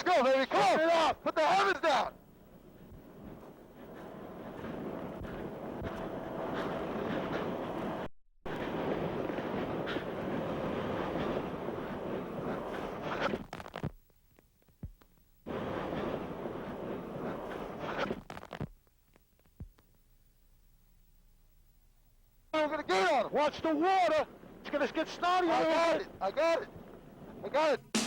go, baby. Come on. It up. Put the heavens down. We're gonna get on him. Watch the water. It's gonna get snotty. I got it. I got it. I got it.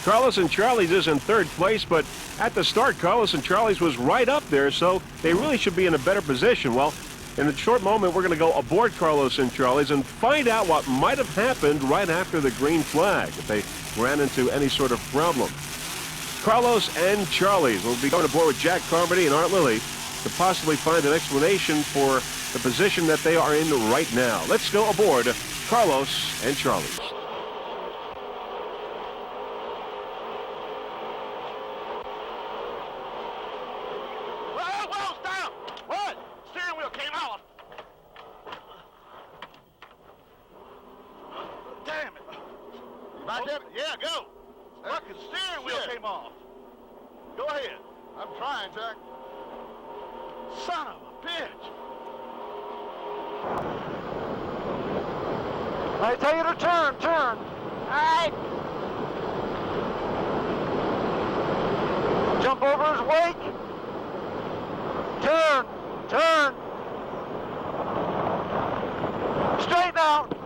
Carlos and Charlie's is in third place, but at the start, Carlos and Charlie's was right up there, so they really should be in a better position. Well, in a short moment, we're going to go aboard Carlos and Charlie's and find out what might have happened right after the green flag, if they ran into any sort of problem. Carlos and Charlie's will be going aboard with Jack Carmody and Art Lilly to possibly find an explanation for the position that they are in right now. Let's go aboard Carlos and Charlie's. Well's down! What? Steering wheel came off. Damn it. Back in? Yeah, go. Fucking steering wheel came off. Go ahead. I'm trying, Jack. Son of a bitch. I tell you to turn. All right. Jump over his wake. Turn. Straighten out.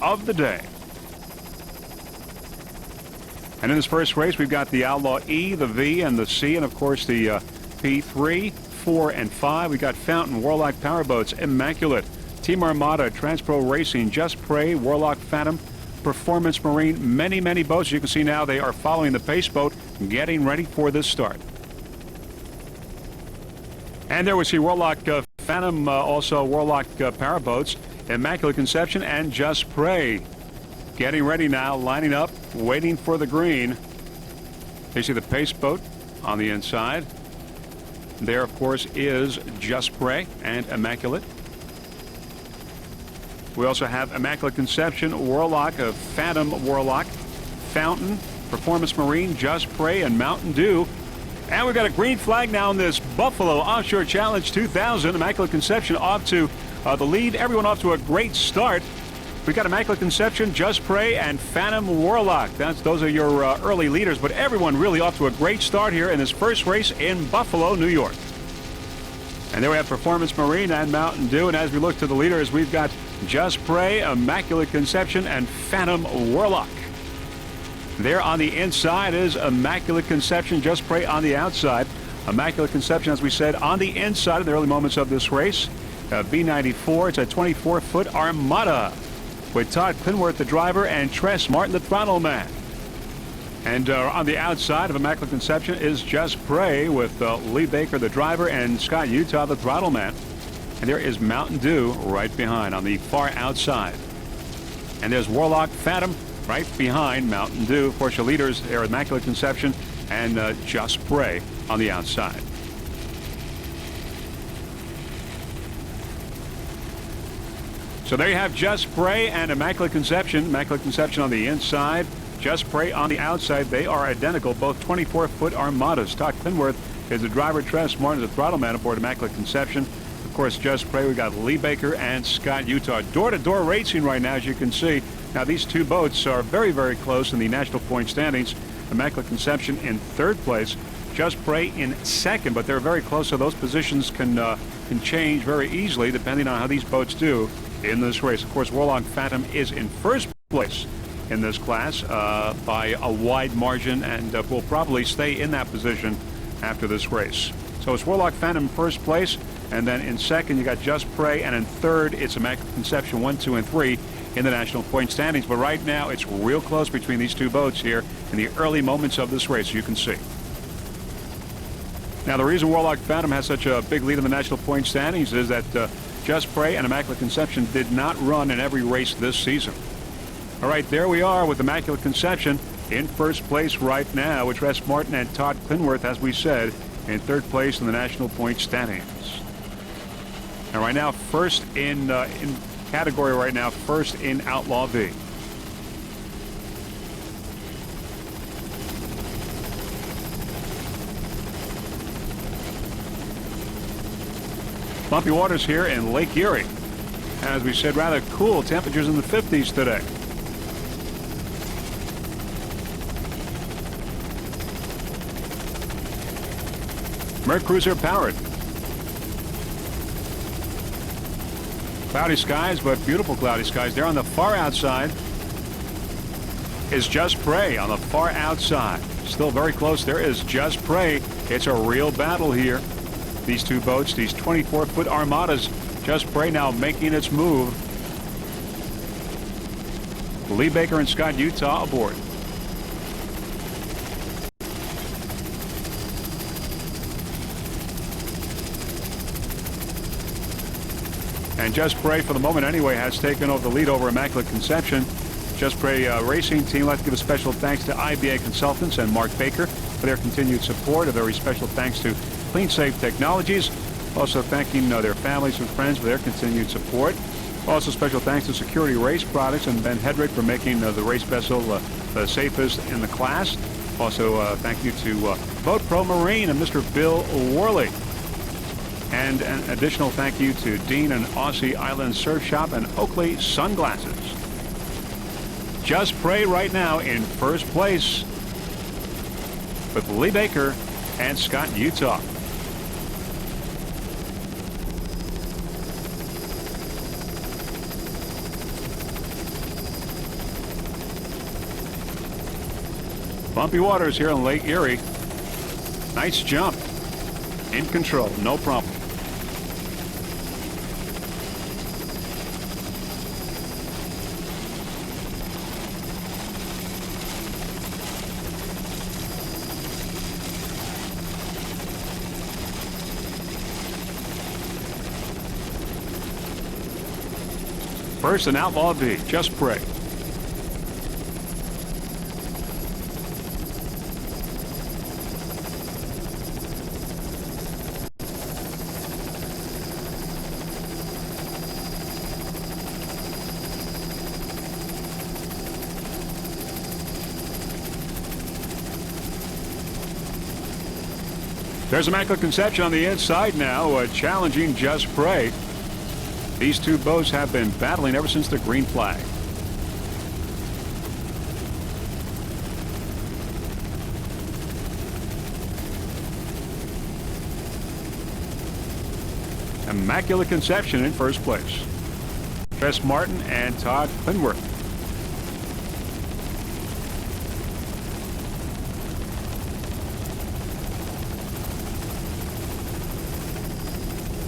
of the day. And in this first race, we've got the Outlaw E, the V, and the C, and of course the P3, 4, and 5. We got Fountain, Warlock Powerboats, Immaculate, Team Armada, Transpro Racing, Just Prey, Warlock Phantom, Performance Marine, many boats. As you can see now, they are following the pace boat, getting ready for this start. And there we see Warlock Phantom, also Warlock Powerboats, Immaculate Conception, and Just Prey. Getting ready now, lining up, waiting for the green. You see the pace boat on the inside. There, of course, is Just Prey and Immaculate. We also have Immaculate Conception, Warlock, Phantom Warlock, Fountain, Performance Marine, Just Prey, and Mountain Dew. And we've got a green flag now in this Buffalo Offshore Challenge 2000. Immaculate Conception off to the lead. Everyone off to a great start. We've got Immaculate Conception, Just Prey, and Phantom Warlock. Those are your early leaders, but everyone really off to a great start here in this first race in Buffalo, New York. And there we have Performance Marine and Mountain Dew. And as we look to the leaders, we've got Just Prey, Immaculate Conception, and Phantom Warlock. There on the inside is Immaculate Conception, Just Prey on the outside. Immaculate Conception, as we said, on the inside in the early moments of this race. B94, it's a 24-foot Armada with Todd Clinworth, the driver, and Tress Martin, the throttle man. And on the outside of Immaculate Conception is Just Prey with Lee Baker, the driver, and Scott Utah, the throttle man. And there is Mountain Dew right behind on the far outside. And there's Warlock Phantom right behind Mountain Dew. Of course, your leaders are Immaculate Conception and Just Prey on the outside. So there you have Just Prey and Immaculate Conception. Immaculate Conception on the inside, Just Prey on the outside. They are identical, both 24-foot Armadas. Todd Clinworth is the driver, Tress Martin is the throttle man aboard Immaculate Conception. Of course, Just Prey, we got Lee Baker and Scott Utah. Door-to-door racing right now, as you can see. Now, these two boats are very close in the national point standings. Immaculate Conception in third place, Just Prey in second, but they're very close, so those positions can change very easily depending on how these boats do in this race. Of course, Warlock Phantom is in first place in this class by a wide margin, and will probably stay in that position after this race. So it's Warlock Phantom in first place, and then in second you got Just Prey, and in third it's Immaculate Conception 1, 2, and 3 in the national point standings. But right now it's real close between these two boats here in the early moments of this race, you can see. Now, the reason Warlock Phantom has such a big lead in the national point standings is that Just Prey and Immaculate Conception did not run in every race this season. All right, there we are with Immaculate Conception in first place right now, with Tress Martin and Todd Clinworth, as we said, in third place in the national point standings. And right now, first in category right now, first in Outlaw V. Bumpy waters here in Lake Erie. As we said, rather cool temperatures in the 50s today. Merc Cruiser powered. Cloudy skies, but beautiful cloudy skies. There on the far outside is Just Prey on the far outside. Still very close. There is Just Prey. It's a real battle here. These two boats, these 24-foot Armadas. Just Prey now making its move. Lee Baker and Scott Utah aboard. And Just Prey, for the moment anyway, has taken over the lead over Immaculate Conception. Just Prey Racing Team, let's give a special thanks to IBA Consultants and Mark Baker for their continued support. A very special thanks to Clean Safe Technologies. Also thanking their families and friends for their continued support. Also special thanks to Security Race Products and Ben Hedrick for making the race vessel the safest in the class. Also thank you to Boat Pro Marine and Mr. Bill Worley. And an additional thank you to Dean and Aussie Island Surf Shop and Oakley Sunglasses. Just Prey right now in first place with Lee Baker and Scott Utah. Bumpy waters here in Lake Erie. Nice jump. In control, no problem. First in Outlaw V, Just Pray. There's Immaculate Conception on the inside now, challenging Just Pray. These two boats have been battling ever since the green flag. Immaculate Conception in first place. Tress Martin and Todd Clinworth.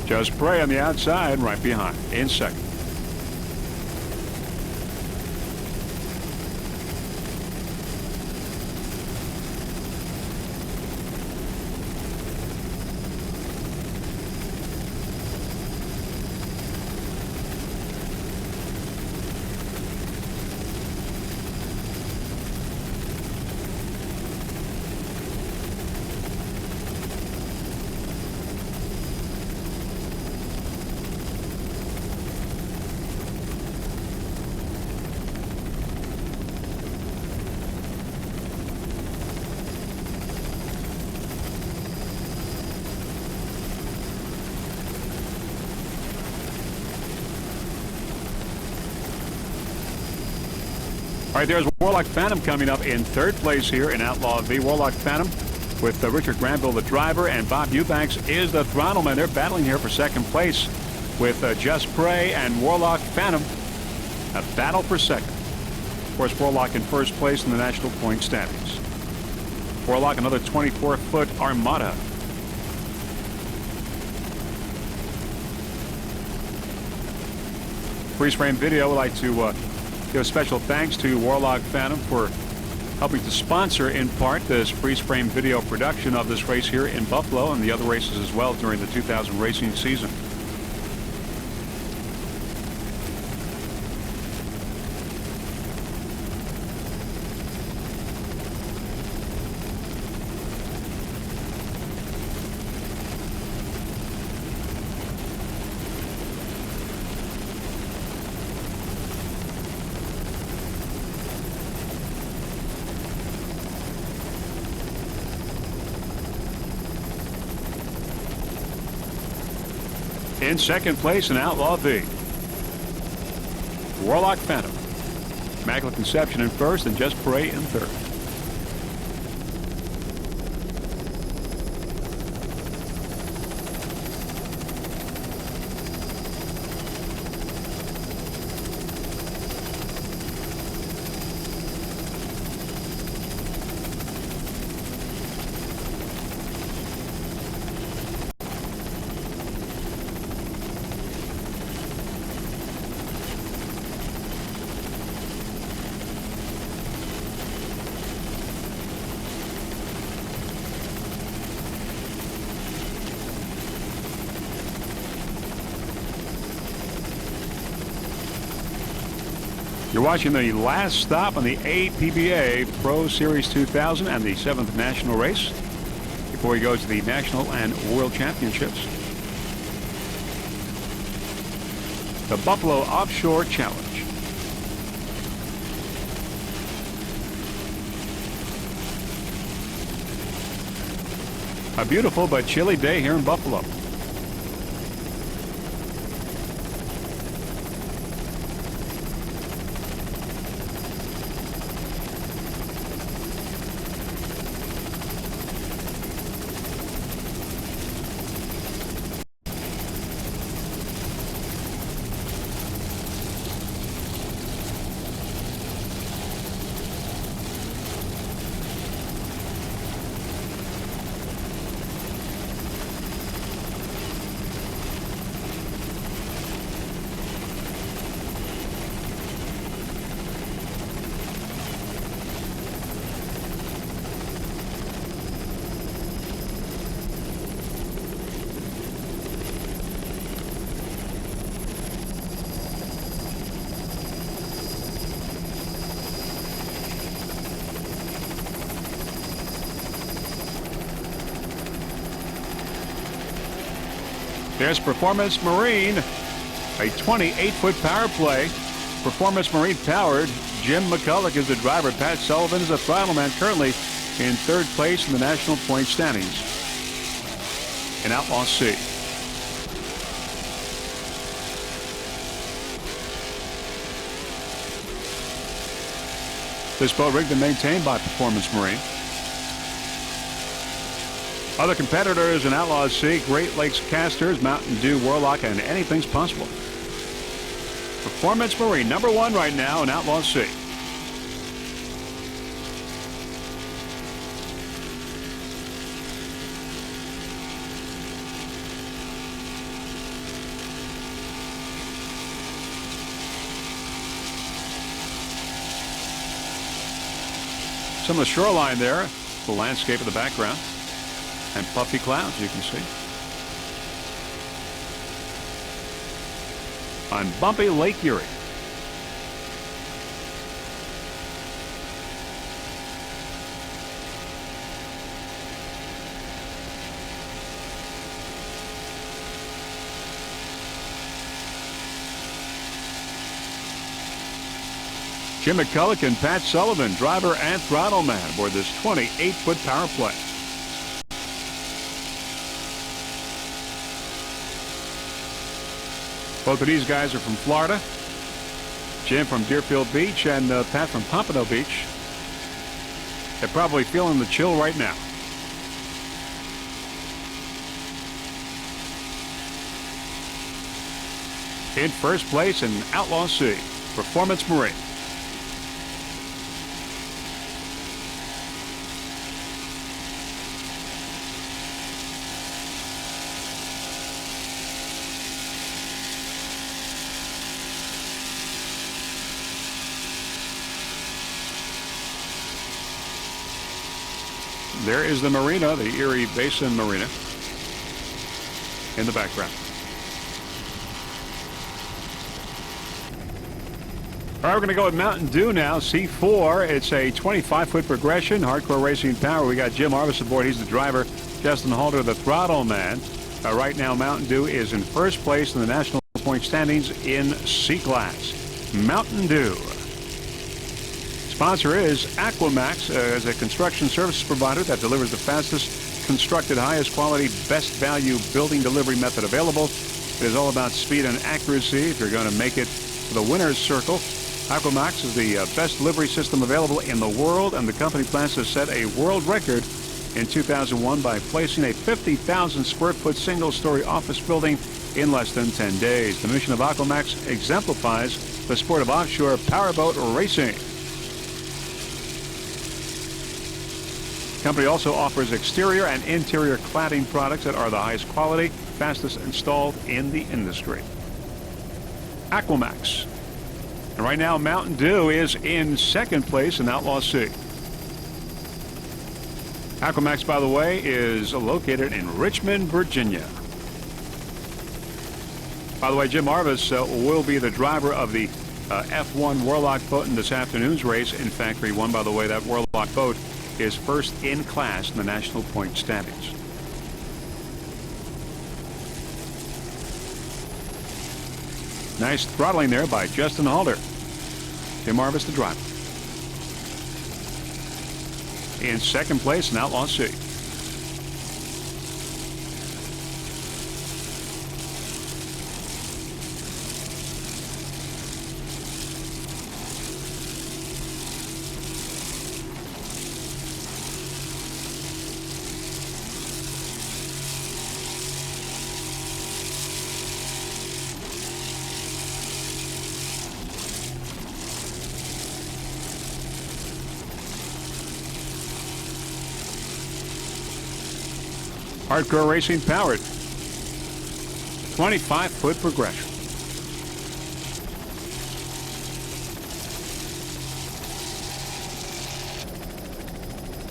Just Pray on the outside, right behind, in second. All right, there's Warlock Phantom coming up in third place here in Outlaw V. Warlock Phantom with Richard Granville, the driver, and Bob Eubanks is the throttleman. They're battling here for second place with Just Pray and Warlock Phantom. A battle for second. Of course, Warlock in first place in the national point standings. Warlock, another 24-foot Armada. Freeze Frame Video would like to give a special thanks to Warlock Phantom for helping to sponsor in part this freeze frame video production of this race here in Buffalo and the other races as well during the 2000 racing season. In second place in Outlaw V, Warlock Phantom. Immaculate Conception in first and Just Pray in third. You're watching the last stop on the APBA Pro Series 2000 and the 7th national race before we go to the national and world championships. The Buffalo Offshore Challenge. A beautiful but chilly day here in Buffalo. There's Performance Marine, a 28-foot power play. Performance Marine powered. Jim McCulloch is the driver. Pat Sullivan is the throttle man, currently in third place in the national point standings in Outlaw C. This boat rigged and maintained by Performance Marine. Other competitors in Outlaw C, Great Lakes Casters, Mountain Dew, Warlock, and Anything's Possible. Performance Marine, number one right now in Outlaw C. Some of the shoreline there, the landscape in the background, and puffy clouds you can see. On bumpy Lake Erie. Jim McCulloch and Pat Sullivan, driver and throttle man, aboard this 28-foot power play. Both of these guys are from Florida. Jim from Deerfield Beach and Pat from Pompano Beach. They're probably feeling the chill right now. In first place in Outlaw C, Performance Marine. There is the marina, the Erie Basin Marina, in the background. All right, we're going to go with Mountain Dew now, C4. It's a 25-foot progression, hardcore racing power. We got Jim Arvis aboard. He's the driver. Justin Halter, the throttle man. Right now, Mountain Dew is in first place in the national point standings in C-Class. Mountain Dew. Sponsor is Aquamax, as a construction services provider that delivers the fastest constructed, highest quality, best value building delivery method available. It is all about speed and accuracy if you're going to make it to the winner's circle. Aquamax is the best delivery system available in the world, and the company plans to set a world record in 2001 by placing a 50,000 square foot single-story office building in less than 10 days. The mission of Aquamax exemplifies the sport of offshore powerboat racing. The company also offers exterior and interior cladding products that are the highest quality, fastest installed in the industry. Aquamax. And right now, Mountain Dew is in second place in Outlaw C. Aquamax, by the way, is located in Richmond, Virginia. By the way, Jim Arvis will be the driver of the F1 Warlock boat in this afternoon's race. In fact, he won, by the way, that Warlock boat is first in class in the national point standings. Nice throttling there by Justin Halter. Jim Arvis, the driver. In second place in Outlaw C. Hardcore racing powered. 25-foot progression.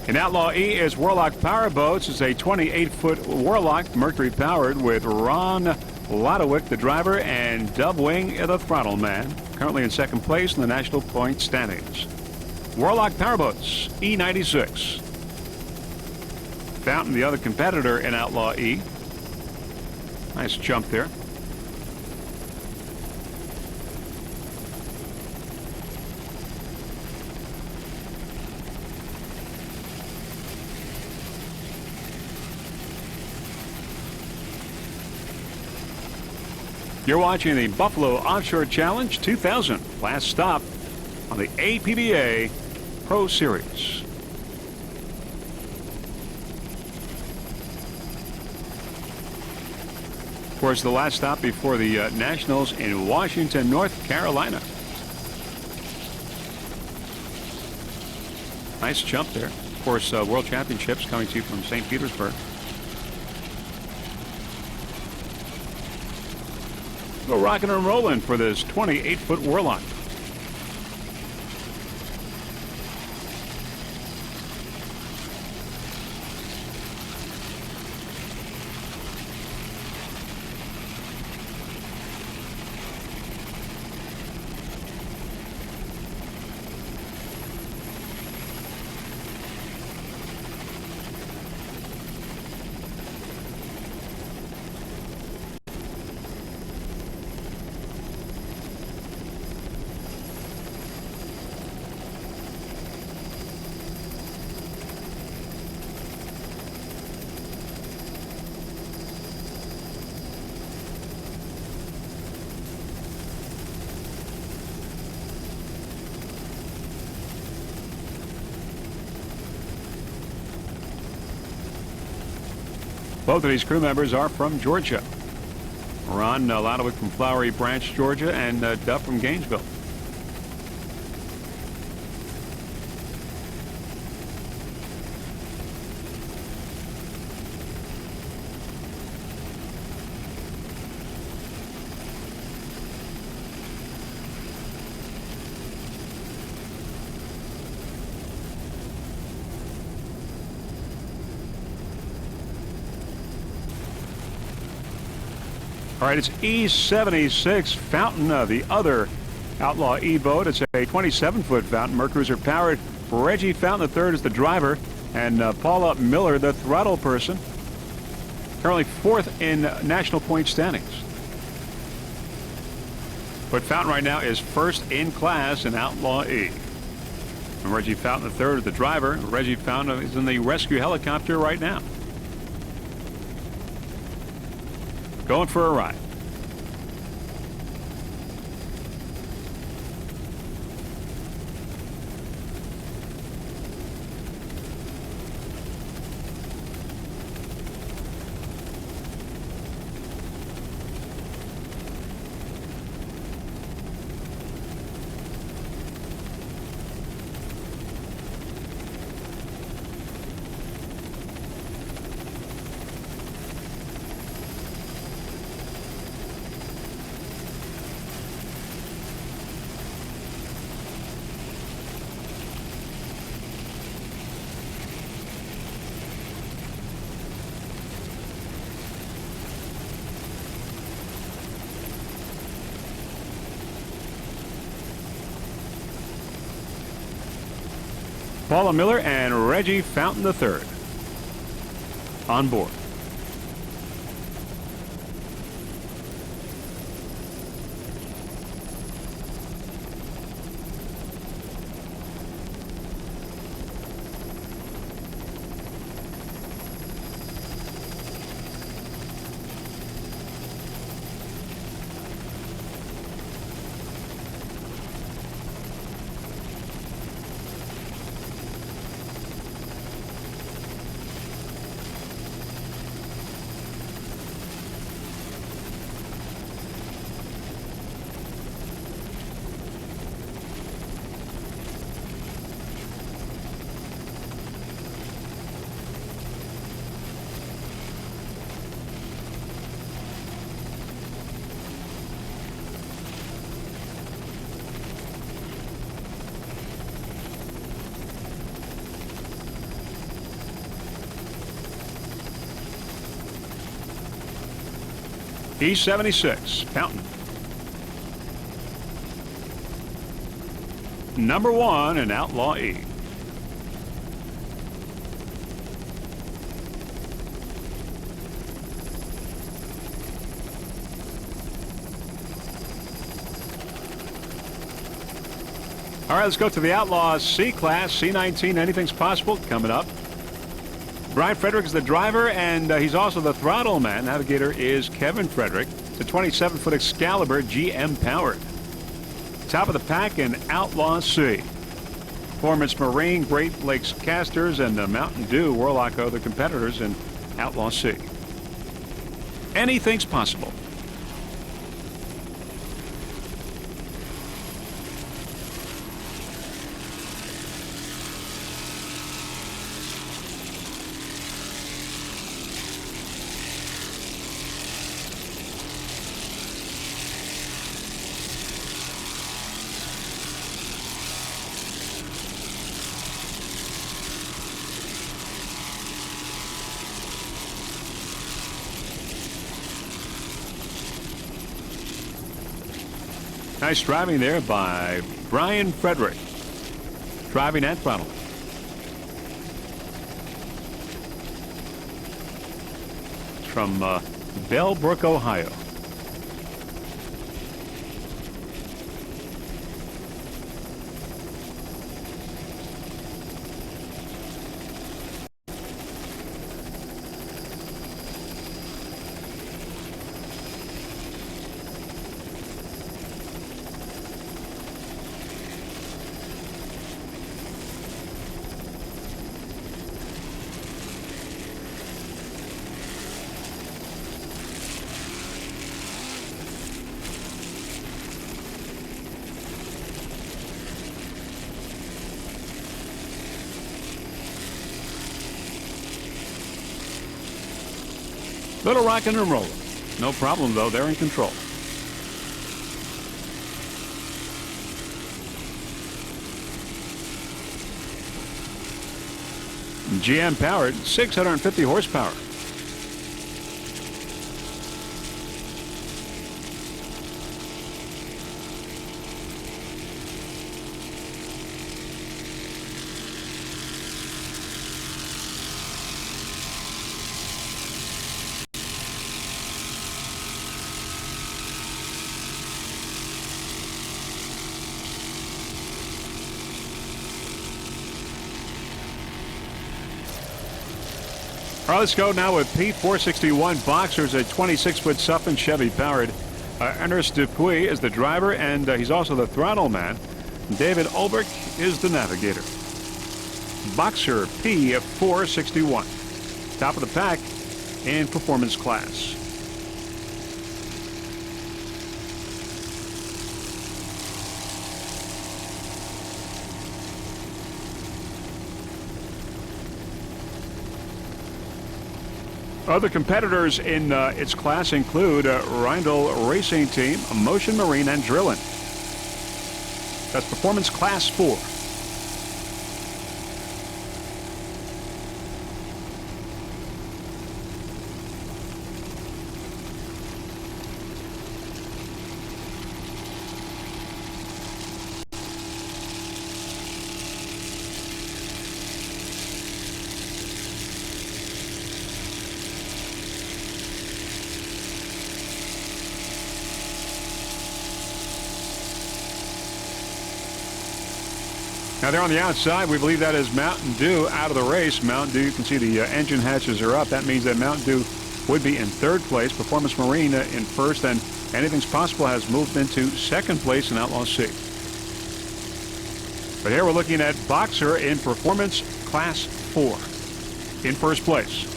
In Outlaw E is Warlock Powerboats. It's a 28-foot Warlock, Mercury powered, with Ron Lodowick, the driver, and Dub Wing, the throttle man. Currently in second place in the national point standings. Warlock Powerboats, E96. Fountain, the other competitor in Outlaw E. Nice jump there. You're watching the Buffalo Offshore Challenge 2000. Last stop on the APBA Pro Series. Of course, the last stop before the Nationals in Washington, North Carolina. Nice jump there. Of course, World Championships coming to you from St. Petersburg. Go rocking and rolling for this 28-foot Warlock. Both of these crew members are from Georgia. Ron Ladowick from Flowery Branch, Georgia, and Duff from Gainesville. All right, it's E76 Fountain, the other Outlaw E-boat. It's a 27-foot fountain. Mercruiser powered. Reggie Fountain III is the driver, and Paula Miller, the throttle person. Currently fourth in national point standings. But Fountain right now is first in class in Outlaw E. And Reggie Fountain III is the driver. Reggie Fountain is in the rescue helicopter right now. Going for a ride. Paula Miller and Reggie Fountain III on board. E76 Fountain. Number 1 in Outlaw E. All right, let's go to the Outlaw C class, C19. Anything's possible coming up. Brian Frederick is the driver, and he's also the throttle man. Navigator is Kevin Frederick. It's a 27-foot Excalibur, GM powered. Top of the pack in Outlaw C. Performance Marine, Great Lakes Casters, and Mountain Dew Warlock are the competitors in Outlaw C. Anything's possible. Nice driving there by Brian Frederick. Driving at throttle. From Bellbrook, Ohio. Little rockin' and rollin'. No problem, though. They're in control. GM powered, 650 horsepower. All right, let's go now with P461 Boxers, a 26-foot Suffin Chevy powered. Ernest Dupuis is the driver, and he's also the throttle man. David Ulbrich is the navigator. Boxer P461. Top of the pack in performance class. Other competitors in its class include Reindl Racing Team, Motion Marine, and Drillin'. That's Performance Class 4. Now they're on the outside. We believe that is Mountain Dew out of the race. Mountain Dew, you can see the engine hatches are up. That means that Mountain Dew would be in third place. Performance Marine in first, and Anything's Possible has moved into second place in Outlaw C. But here we're looking at Boxer in Performance Class 4 in first place.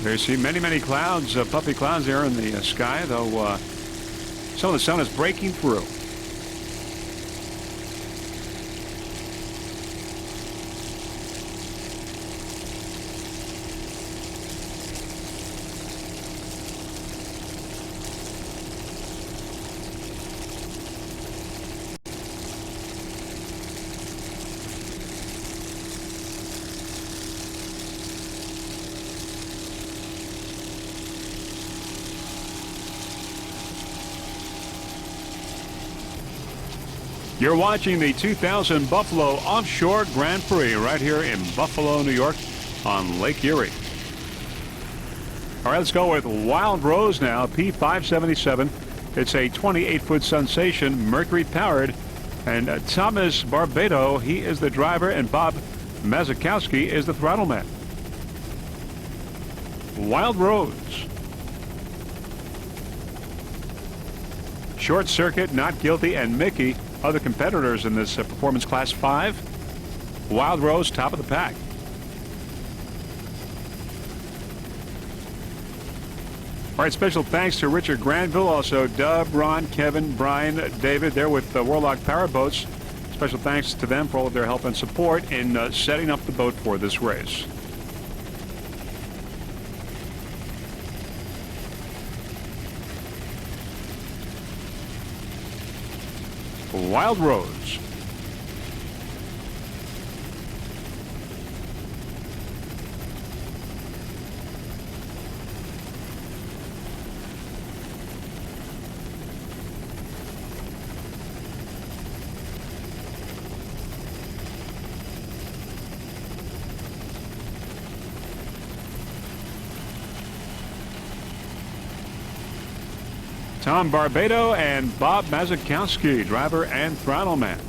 There you see many clouds, puffy clouds there in the sky, though some of the sun is breaking through. You're watching the 2000 Buffalo Offshore Grand Prix right here in Buffalo, New York on Lake Erie. All right, let's go with Wild Rose now, P577. It's a 28-foot Sensation, Mercury-powered. And Thomas Barbato, he is the driver, and Bob Mazakowski is the throttle man. Wild Rose. Short Circuit, Not Guilty, and Mickey, other competitors in this performance class 5. Wild Rose, top of the pack. All right, special thanks to Richard Granville, also Dub, Ron, Kevin, Brian, David. They're with Warlock Powerboats. Special thanks to them for all of their help and support in setting up the boat for this race. Wild Rose. Tom Barbato and Bob Mazakowski, driver and throttle man.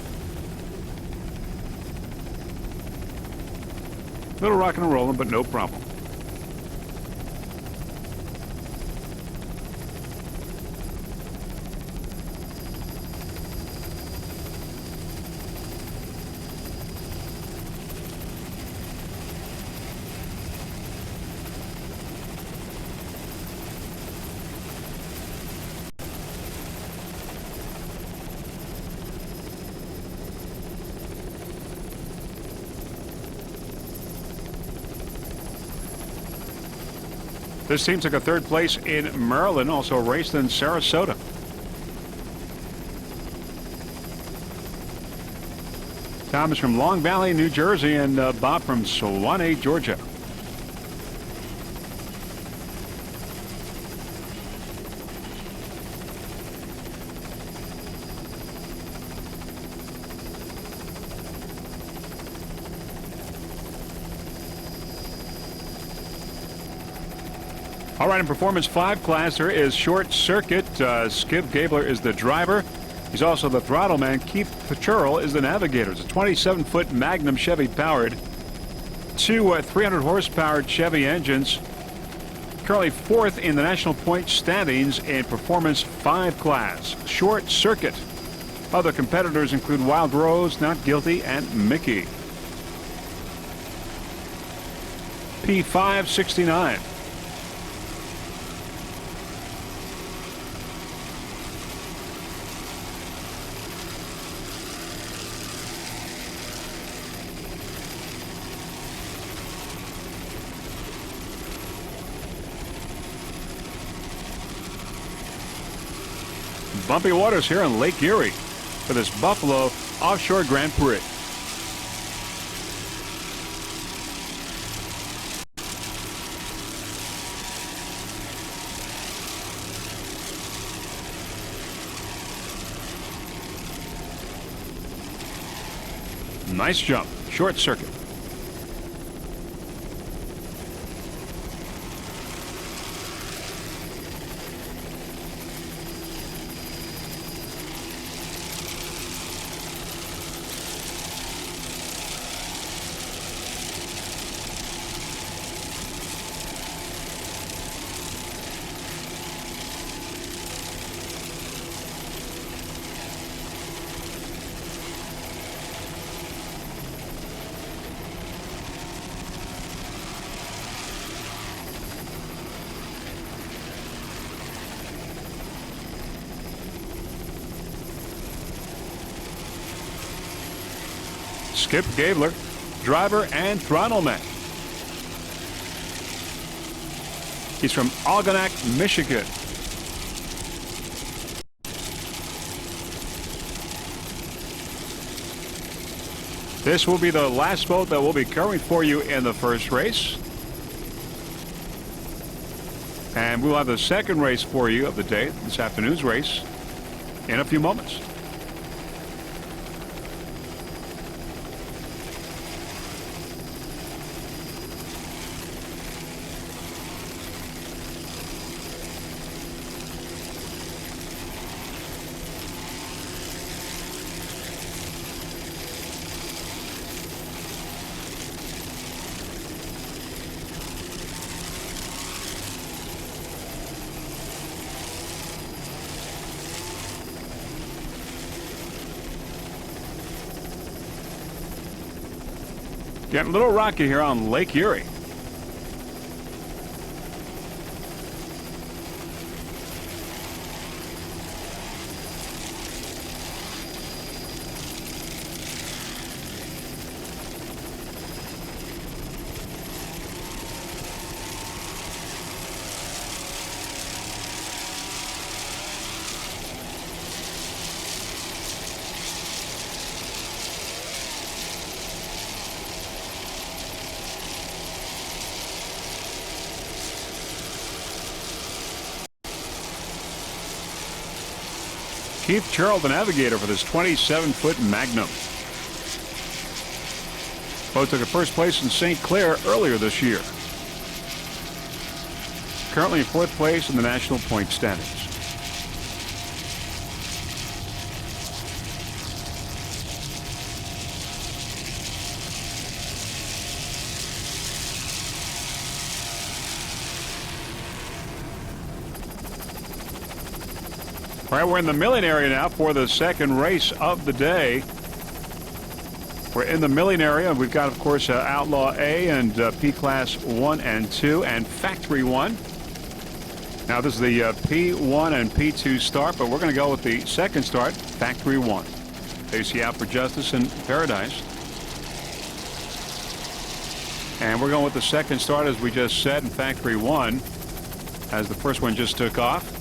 Little rocking and rolling, but no problem. This team took a third place in Maryland, also raced in Sarasota. Tom is from Long Valley, New Jersey, and Bob from Suwanee, Georgia. All right, in Performance 5 class, there is Short Circuit. Skip Gabler is the driver. He's also the throttle man. Keith Pachurl is the navigator. It's a 27-foot Magnum Chevy-powered. Two 300 horsepower Chevy engines. Currently fourth in the national point standings in Performance 5 class. Short Circuit. Other competitors include Wild Rose, Not Guilty, and Mickey. P569. Bumpy waters here on Lake Erie for this Buffalo Offshore Grand Prix. Nice jump. Short Circuit. Skip Gabler, driver and throttle man. He's from Algonac, Michigan. This will be the last boat that we'll be covering for you in the first race. And we'll have the second race for you of the day, this afternoon's race, in a few moments. Getting a little rocky here on Lake Erie. Keith Charles, the navigator for this 27-foot Magnum. Boat took a first place in St. Clair earlier this year. Currently in fourth place in the national point standings. All right, we're in the milling area now for the second race of the day. We're in the milling area. We've got, of course, Outlaw A and P-Class 1 and 2 and Factory 1. Now, this is the P1 and P2 start, but we're going to go with the second start, Factory 1. AC out for Justice in Paradise. And we're going with the second start, as we just said, in Factory 1, as the first one just took off.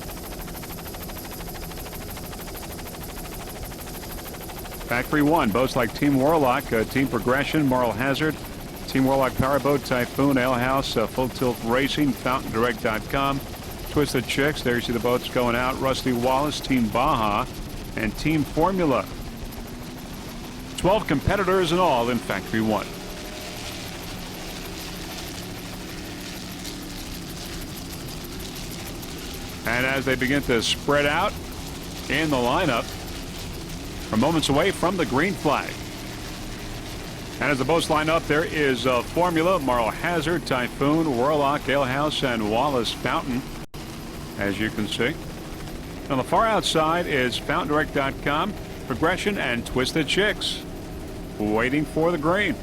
Factory 1, boats like Team Warlock, Team Progression, Moral Hazard, Team Warlock Powerboat, Typhoon, Ale House, Full Tilt Racing, FountainDirect.com, Twisted Chicks. There you see the boats going out. Rusty Wallace, Team Baja, and Team Formula. 12 competitors in all in Factory 1. And as they begin to spread out in the lineup, we're moments away from the green flag. And as the boats line up, there is Formula, Moral Hazard, Typhoon, Warlock, Ale House, and Wallace Fountain, as you can see. On the far outside is FountainDirect.com, Progression, and Twisted Chicks, waiting for the green.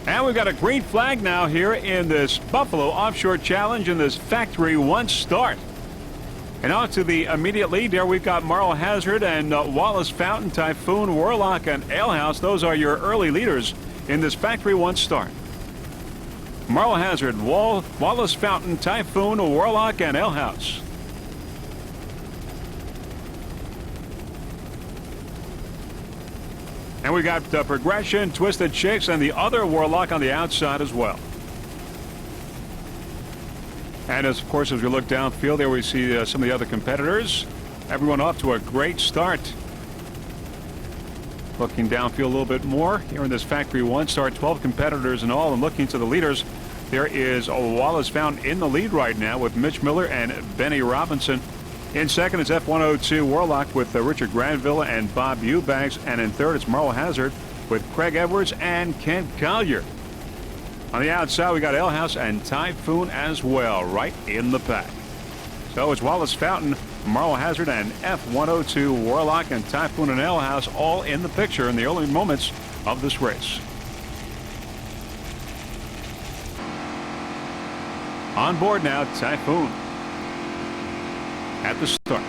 And we've got a green flag now here in this Buffalo Offshore Challenge in this Factory 1 start. And on to the immediate lead there, we've got Moral Hazard and Wallace Fountain, Typhoon, Warlock, and Ale House. Those are your early leaders in this Factory 1 start. Moral Hazard, Wallace Fountain, Typhoon, Warlock, and Ale House. And we got Progression, Twisted Chicks, and the other Warlock on the outside as well. And of course, as we look downfield there, we see some of the other competitors. Everyone off to a great start. Looking downfield a little bit more here in this Factory 1 start, 12 competitors in all. And looking to the leaders, there is Wallace Fountain in the lead right now with Mitch Miller and Benny Robinson. In second is F102 Warlock with Richard Granville and Bob Eubanks. And in third, it's Moral Hazard with Craig Edwards and Kent Collier. On the outside, we got Ale House and Typhoon as well, right in the pack. So it's Wallace Fountain, Moral Hazard, and F102 Warlock, and Typhoon and Ale House all in the picture in the early moments of this race. On board now, Typhoon at the start.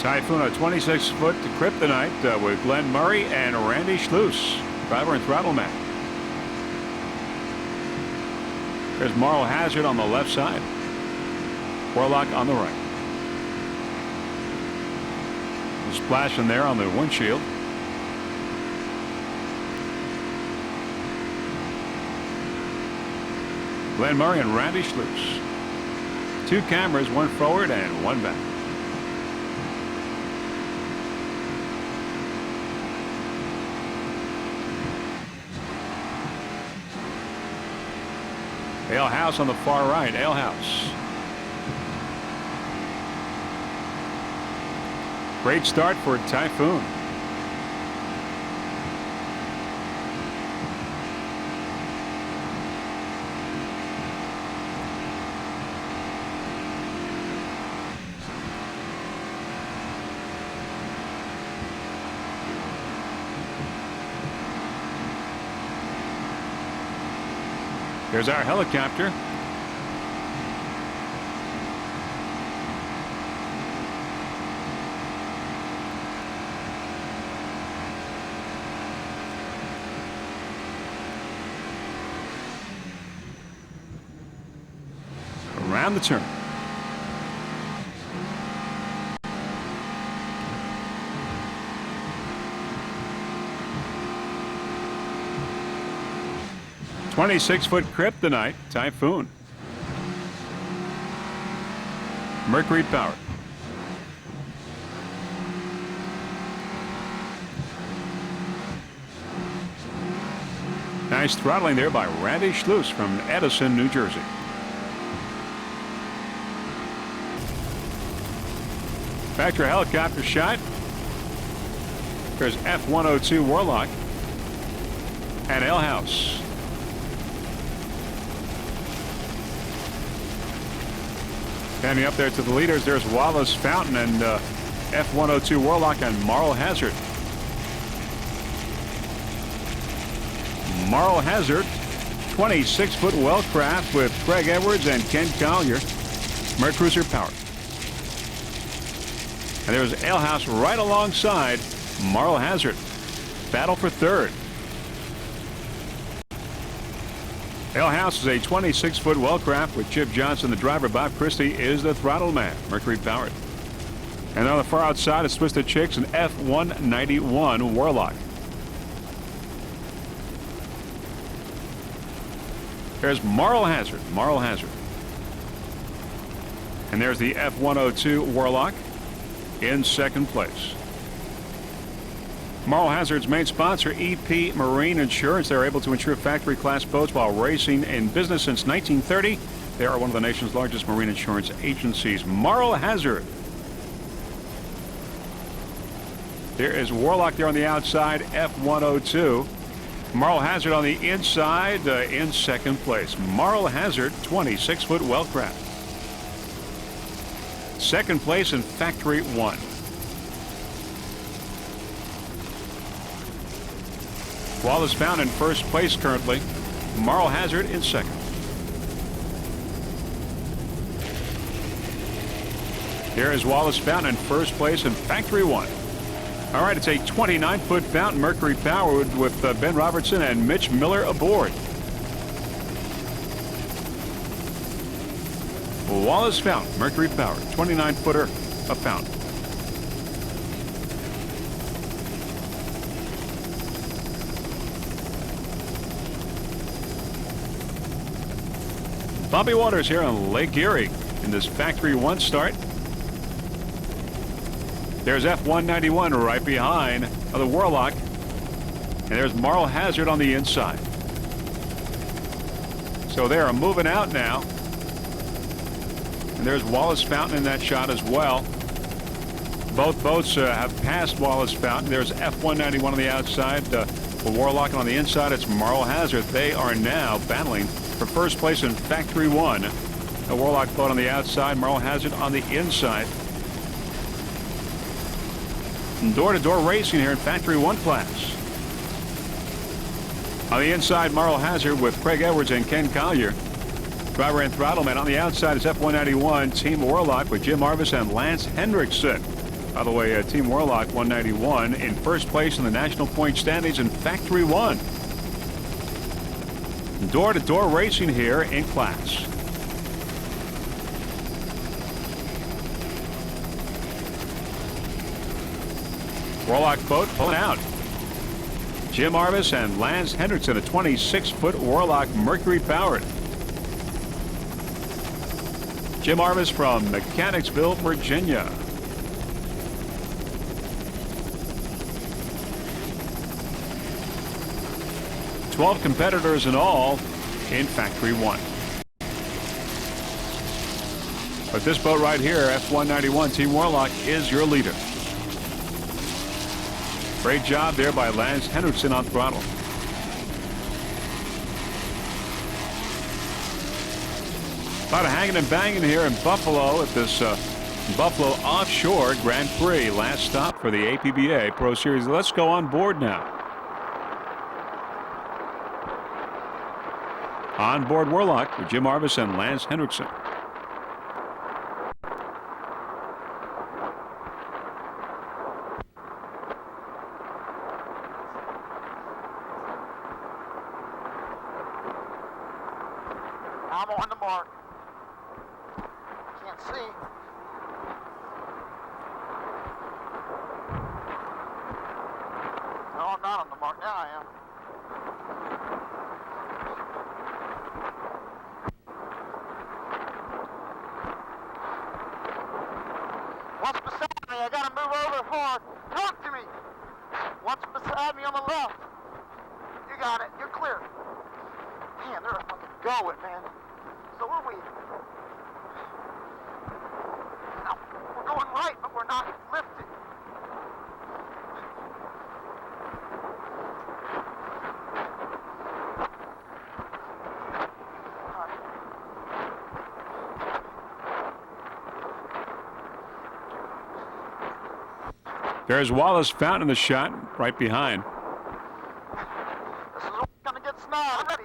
Typhoon, a 26-foot kryptonite with Glenn Murray and Randy Schluss, driver and throttle man. There's Moral Hazard on the left side, Warlock on the right. Splashing there on the windshield. Glenn Murray and Randy Schluss. Two cameras, one forward and one back. Ale House on the far right. Ale House. Great start for Typhoon. There's our helicopter. Around the turn. "26-foot kryptonite Typhoon. Mercury powered. Nice throttling there by Randy Schluss from Edison, New Jersey. Back to your helicopter shot. There's F-102 Warlock and L House. Standing up there to the leaders, there's Wallace Fountain and F-102 Warlock and Moral Hazard. Moral Hazard, 26-foot Wellcraft with Craig Edwards and Ken Collier, Mercruiser powered. And there's Ale House right alongside Moral Hazard. Battle for third. Ale House is a 26-foot Wellcraft with Chip Johnson, the driver. Bob Christie is the throttle man, Mercury powered. And on the far outside is Twisted Chicks and F-191 Warlock. There's Moral Hazard, Moral Hazard. And there's the F-102 Warlock in second place. Moral Hazard's main sponsor, EP Marine Insurance. They're able to insure factory class boats while racing in business since 1930. They are one of the nation's largest marine insurance agencies. Moral Hazard. There is Warlock there on the outside, F-102. Moral Hazard on the inside in second place. Moral Hazard, 26-foot Wellcraft. Second place in Factory 1. Wallace Fountain in first place currently. Moral Hazard in second. Here is Wallace Fountain in first place in Factory 1. All right, it's a 29-foot Fountain, Mercury powered with Ben Robertson and Mitch Miller aboard. Wallace Fountain, Mercury powered, 29-footer of Fountain. Bobby Waters here on Lake Erie in this Factory 1 start. There's F-191 right behind the Warlock. And there's Moral Hazard on the inside. So they are moving out now. And there's Wallace Fountain in that shot as well. Both boats have passed Wallace Fountain. There's F-191 on the outside. The Warlock, and on the inside, it's Moral Hazard. They are now battling for first place in Factory 1. The Warlock boat on the outside, Moral Hazard on the inside. Door-to-door racing here in Factory 1 class. On the inside, Moral Hazard with Craig Edwards and Ken Collier. Driver and throttleman. On the outside is F-191 Team Warlock with Jim Arvis and Lance Hendrickson. By the way, Team Warlock 191 in first place in the national point standings in Factory 1. Door-to-door racing here in class. Warlock boat pulling out. Jim Arvis and Lance Hendrickson, a 26-foot Warlock Mercury powered. Jim Arvis from Mechanicsville, Virginia. "12 competitors in all in Factory 1. But this boat right here, F-191 Team Warlock, is your leader. Great job there by Lance Henriksen on throttle. A lot of hanging and banging here in Buffalo at this Buffalo Offshore Grand Prix. Last stop for the APBA Pro Series. Let's go on board now. On board Warlock with Jim Arvis and Lance Henriksen. I'm on the mark. Can't see. No, I'm not on the mark. Now I am. What's beside me? I gotta move over hard. Talk to me. What's beside me on the left? You got it. You're clear. Man, they're fucking going, man. So are we. Now, we're going right, but we're not lifting. There's Wallace Fountain in the shot right behind. This is gonna get snarl. I'm ready.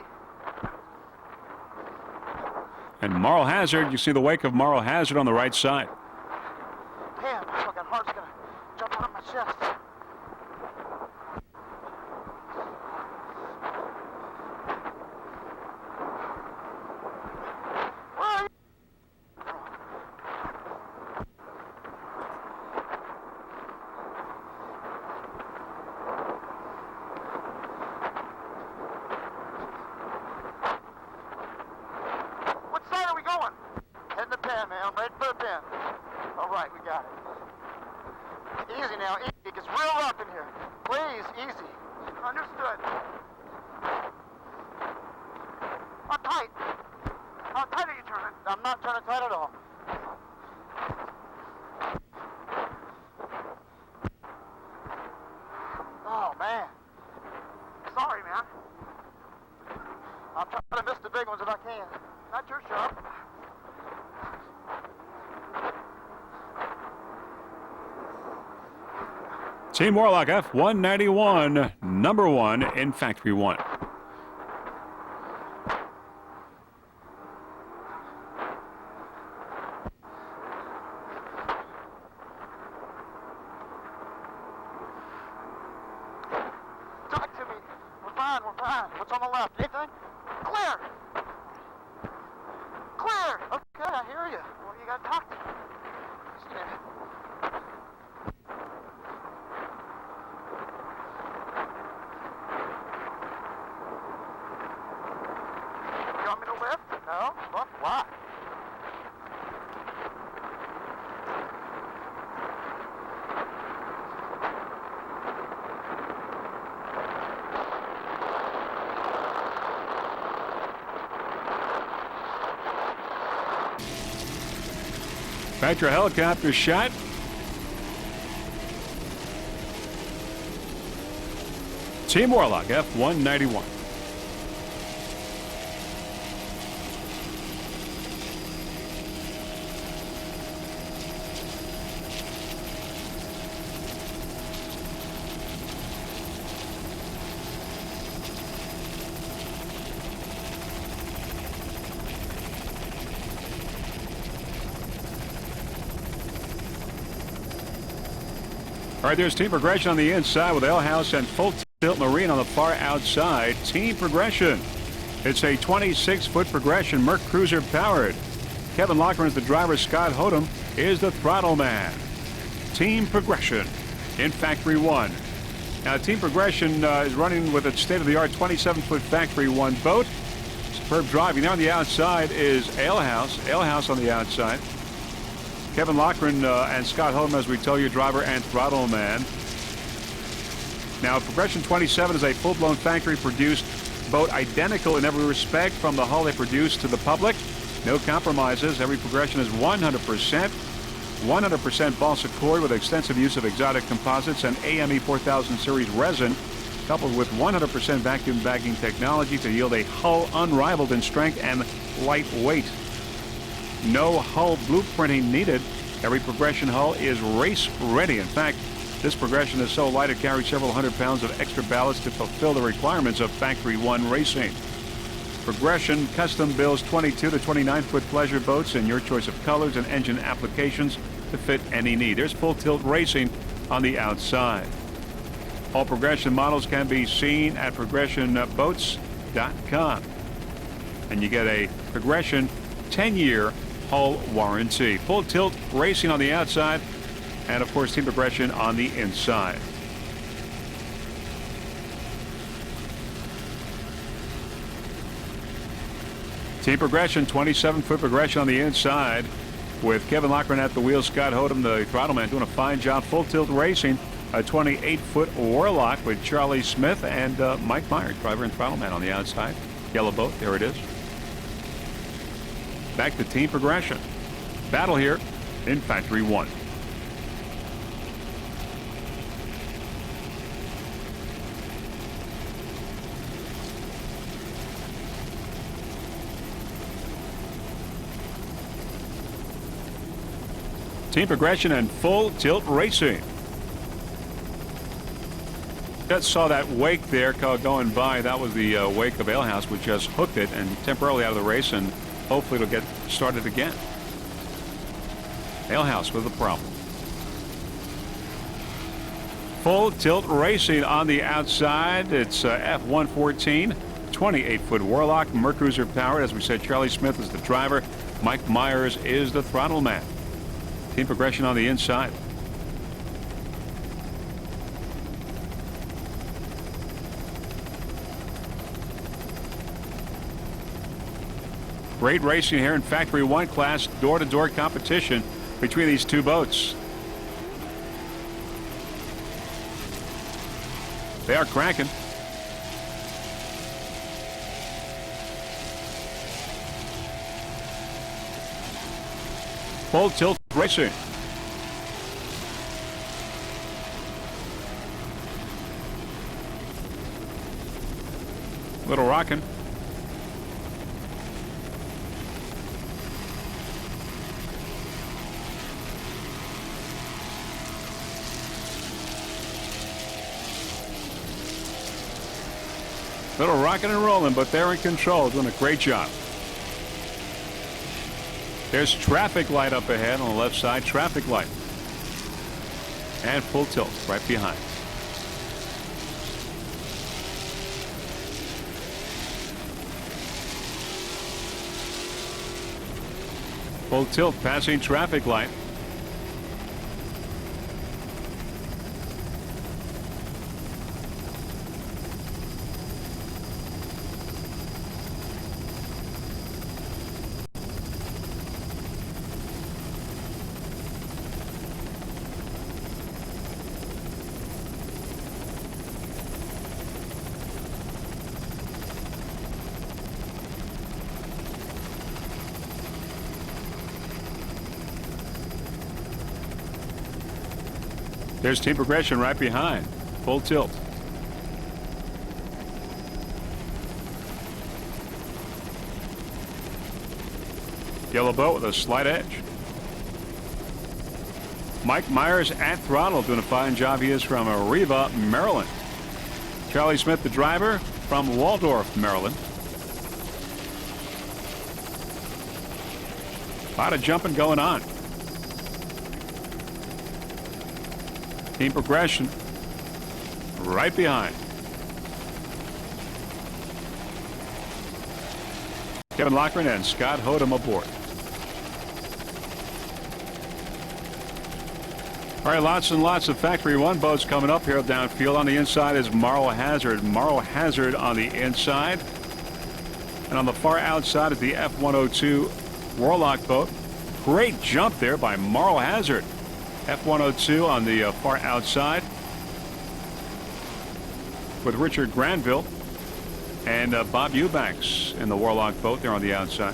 And Marl Hazard, you see the wake of Marl Hazard on the right side. Damn, my fucking heart's gonna jump out of my chest. Where are you? What side are we going? Heading the pen, man. I'm ready for the pen. All right, we got it. Easy now, easy. It gets real rough in here. Please, easy. Understood. How tight? How tight are you turning? I'm not turning tight at all. Oh, man. Sorry, man. I'm trying to miss the big ones if I can. Not your shot. Team Warlock F191, number 1 in Factory 1. Talk to me. We're fine, we're fine. What's on the left? Anything? Clear! Clear! Okay, I hear you. Well, you gotta talk to me. See ya. You want me to lift? No? Well, why? Factory helicopter shot. Team Warlock F191. All right, there's Team Progression on the inside with L-House and Full Tilt Marine on the far outside. Team Progression. It's a 26-foot Progression, Merc Cruiser powered. Kevin Lochran is the driver. Scott Hodem is the throttle man. Team Progression in Factory 1. Now, Team Progression is running with its state-of-the-art 27-foot Factory 1 boat. Superb driving. There on the outside is L-House. L-House on the outside. Kevin Lochran and Scott Hodem, as we tell you, driver and throttle man. Now, Progression 27 is a full-blown factory-produced boat, identical in every respect from the hull they produce to the public. No compromises. Every Progression is 100%. 100% balsa cord with extensive use of exotic composites and AME 4000 series resin, coupled with 100% vacuum bagging technology to yield a hull unrivaled in strength and lightweight. No hull blueprinting needed. Every progression hull is race ready. In fact, this progression is so light it carries several hundred pounds of extra ballast to fulfill the requirements of Factory One racing. Progression custom builds 22 to 29-foot pleasure boats in your choice of colors and engine applications to fit any need. There's full tilt racing on the outside. All Progression models can be seen at progressionboats.com. And you get a Progression 10-year hull warranty. Full tilt racing on the outside, and of course Team Progression on the inside. Team Progression, 27-foot progression on the inside with Kevin Lochran at the wheel, Scott Hodem, the throttle man, doing a fine job. Full tilt racing, a 28-foot Warlock with Charlie Smith and Mike Myers, driver and throttle man on the outside. Yellow boat, there it is. Back to Team Progression. Battle here in Factory One. Team Progression and full tilt racing. Just saw that wake there going by. That was the wake of Alehouse, which just hooked it and temporarily out of the race, and hopefully it'll get started again. Alehouse with a problem. Full tilt racing on the outside. It's F-114, 28-foot Warlock, Mercruiser powered. As we said, Charlie Smith is the driver. Mike Myers is the throttle man. Team Progression on the inside. Great racing here in Factory One class, door-to-door competition between these two boats. They are cranking. Full tilt racing. Little rocking. Little rocking and rolling, but they're in control, doing a great job. There's traffic light up ahead on the left side, traffic light. And full tilt right behind. Full tilt passing traffic light. There's Team Progression right behind. Full tilt. Yellow boat with a slight edge. Mike Myers at throttle, doing a fine job. He is from Arriva, Maryland. Charlie Smith, the driver, from Waldorf, Maryland. A lot of jumping going on. Team Progression right behind. Kevin Lochran and Scott Hodem aboard. All right, lots and lots of Factory One boats coming up here downfield. On the inside is Marl Hazard. Marl Hazard on the inside. And on the far outside is the F-102 Warlock boat. Great jump there by Marl Hazard. F-102 on the far outside with Richard Granville and Bob Eubanks in the Warlock boat there on the outside.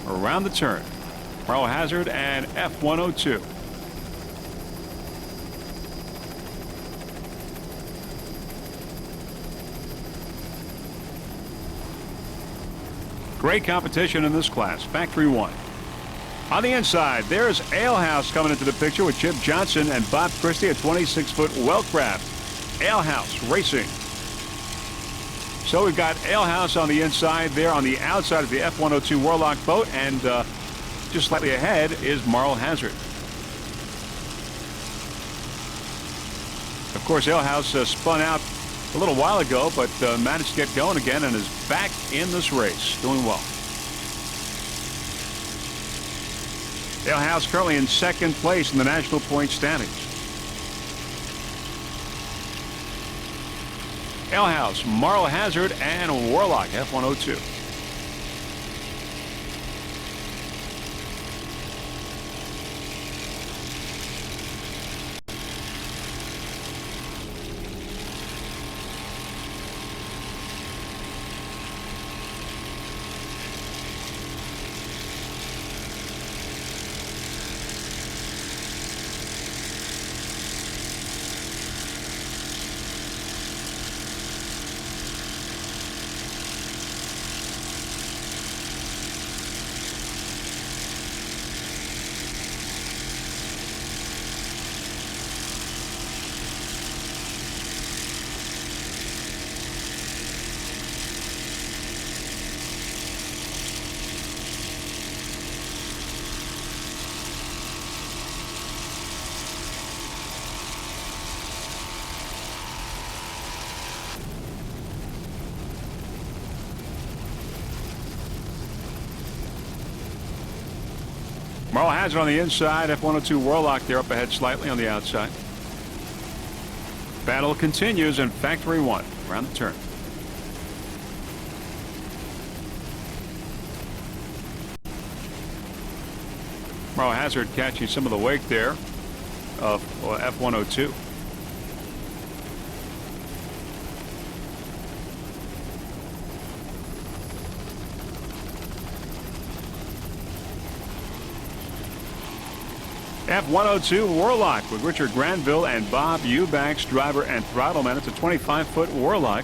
around the turn. Moral Hazard and F102. Great competition in this class. Factory 1. On the inside, there's Alehouse coming into the picture with Chip Johnson and Bob Christie, a 26-foot Wellcraft. Alehouse Racing. So we've got Alehouse on the inside there. On the outside of the F102 Warlock boat, and just slightly ahead is Moral Hazard. Of course, Alehouse spun out a little while ago, but managed to get going again and is back in this race, doing well. Alehouse currently in second place in the national point standings. Alehouse, Moral Hazard, and Warlock F102. Moral Hazard on the inside, F102 Warlock there up ahead slightly on the outside. Battle continues in Factory 1 around the turn. Moral Hazard catching some of the wake there of F102. F102 Warlock with Richard Granville and Bob Eubanks, driver and throttleman. It's a 25-foot Warlock.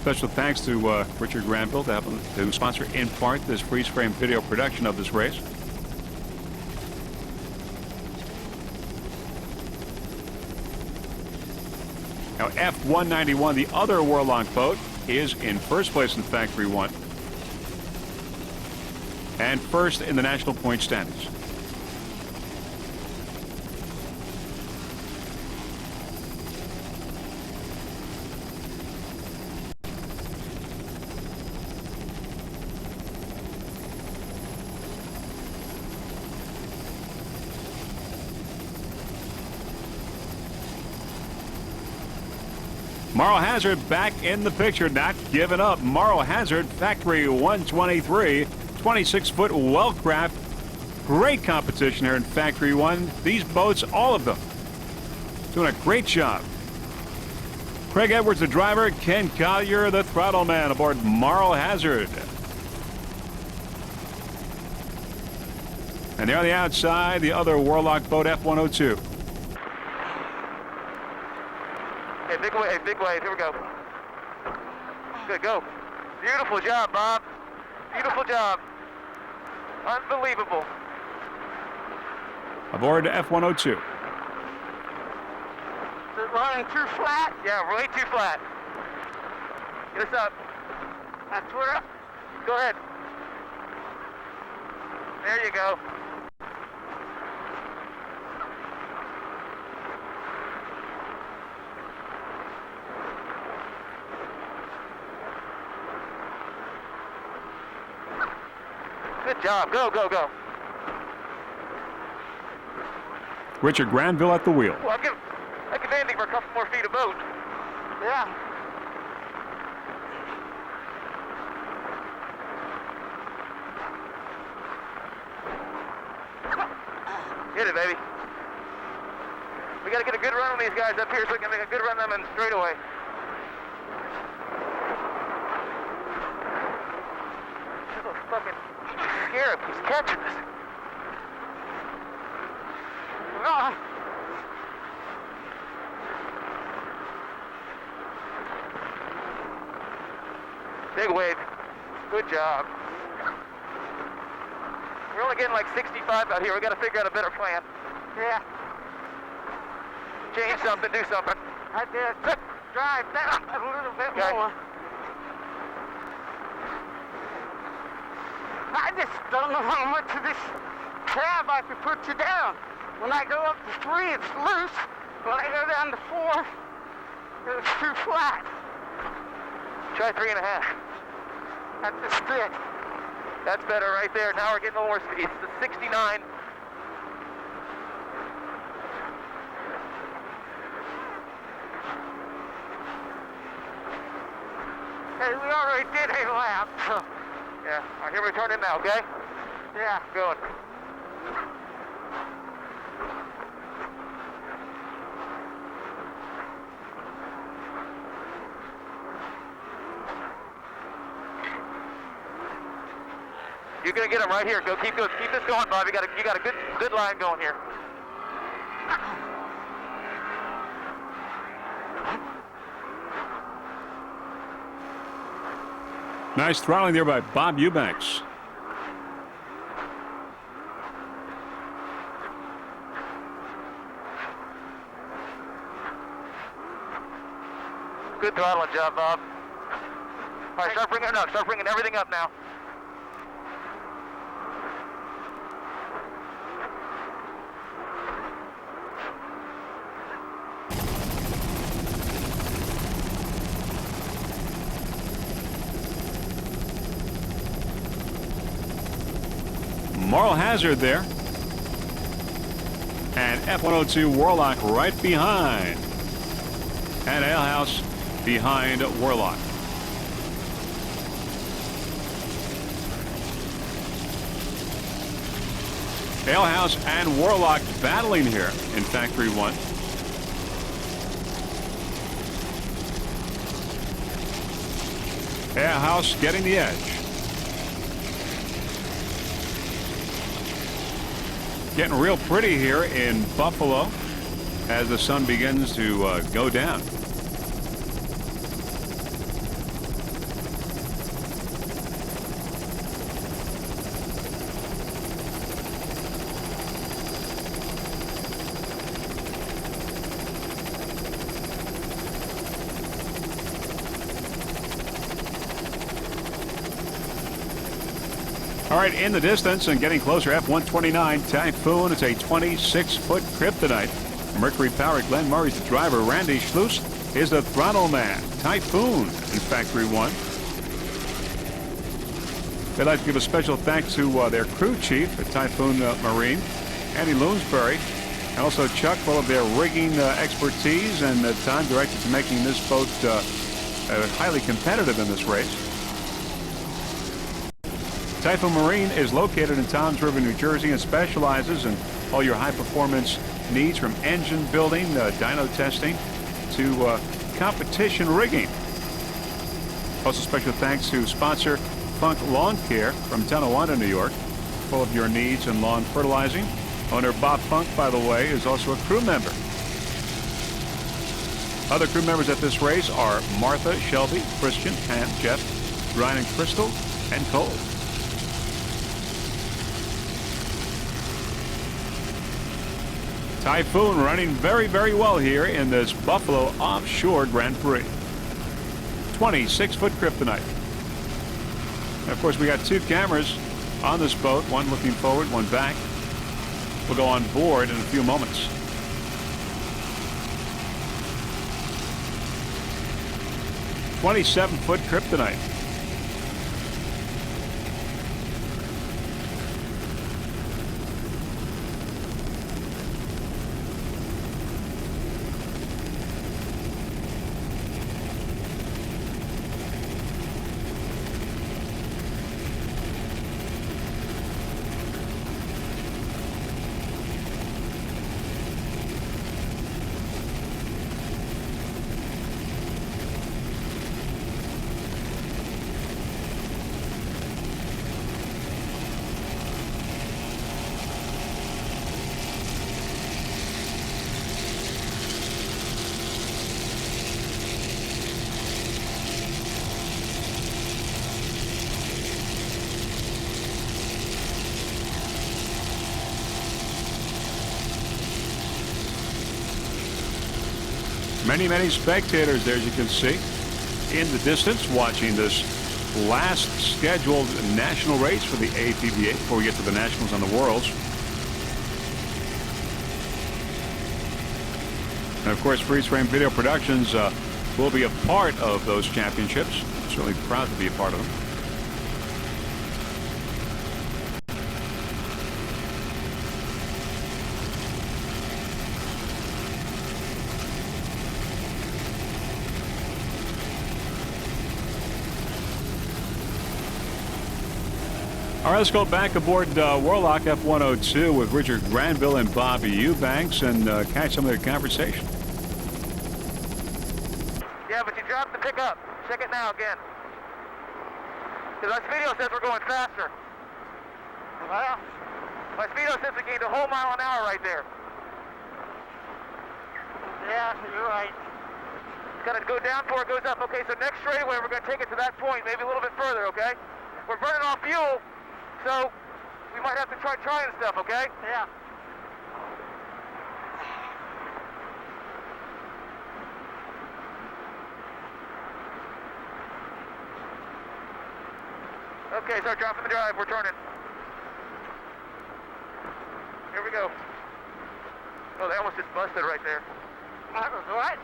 Special thanks to Richard Granville to sponsor in part this freeze-frame video production of this race. Now F191, the other Warlock boat, is in first place in Factory 1 and first in the national point standings. Moral Hazard back in the picture, not giving up. Moral Hazard, Factory 123, 26-foot Wellcraft. Great competition here in Factory 1. These boats, all of them, doing a great job. Craig Edwards, the driver. Ken Collier, the throttle man, aboard Moral Hazard. And there on the outside, the other Warlock boat, F102. Hey, big wave, here we go. Good, go. Beautiful job, Bob. Beautiful job. Unbelievable. Aboard F102. Is it running too flat? Yeah, way too flat. Get us up. That's we're up. Go ahead. There you go. Good job. Go, go, go. Richard Granville at the wheel. Well, I give anything for a couple more feet of boat. Yeah. Hit it, baby. We got to get a good run on these guys up here so we can make a good run on them in straightaway. Fucking scare him. He's catching us. No. Big wave. Good job. We're only getting like 65 out here. We got to figure out a better plan. Yeah. Change something, do something. I did. Drive down a little bit more. I just don't know how much of this cab I could put you down. When I go up to 3, it's loose. When I go down to 4, it's too flat. Try 3.5. That's the stick. That's better right there. Now we're getting a little more speed. It's the 69. Hey, we already did a lap, so. Yeah, all right, here we turn in now, okay? Yeah. Going. You're gonna get him right here. Go, keep this going, Bob. You got a good line going here. Nice throttling there by Bob Eubanks. Good throttling job, Bob. All right, start bringing it up. Start bringing everything up now. Moral hazard there. And F-102 Warlock right behind. And Alehouse behind Warlock. Alehouse and Warlock battling here in Factory 1. Alehouse getting the edge. Getting real pretty here in Buffalo as the sun begins to go down. All right, in the distance and getting closer, F-129 Typhoon. It's a 26-foot kryptonite. Mercury-powered Glenn Murray's the driver. Randy Schluss is the throttle man. Typhoon in Factory 1. They'd like to give a special thanks to their crew chief at Typhoon Marine, Andy Loonsbury, and also Chuck, full of their rigging expertise and time directed to making this boat highly competitive in this race. Typhoon Marine is located in Toms River, New Jersey, and specializes in all your high-performance needs, from engine building, dyno testing, to competition rigging. Also, special thanks to sponsor Funk Lawn Care from Tonawanda, New York, full of your needs in lawn fertilizing. Owner Bob Funk, by the way, is also a crew member. Other crew members at this race are Martha, Shelby, Christian, Pam, Jeff, Ryan, and Crystal, and Cole. Typhoon running very, very well here in this Buffalo Offshore Grand Prix. 26-foot kryptonite. And of course, we got two cameras on this boat, one looking forward, one back. We'll go on board in a few moments. 27-foot kryptonite. Many, many spectators there, as you can see, in the distance watching this last scheduled national race for the APBA before we get to the Nationals and the Worlds. And of course, Freeze Frame Video Productions will be a part of those championships. Certainly proud to be a part of them. All right, let's go back aboard Warlock F-102 with Richard Granville and Bobby Eubanks and catch some of their conversation. Yeah, but you dropped the pickup. Check it now again. Because my speedo says we're going faster. Well, my speedo says we gained a whole mile an hour right there. Yeah, you're right. It's going to go down before it goes up. Okay, so next straightaway we're going to take it to that point, maybe a little bit further, okay? We're burning off fuel, so we might have to try trying stuff, okay? Yeah. Okay, start dropping the drive. We're turning. Here we go. Oh, they almost just busted right there. What? I don't know what.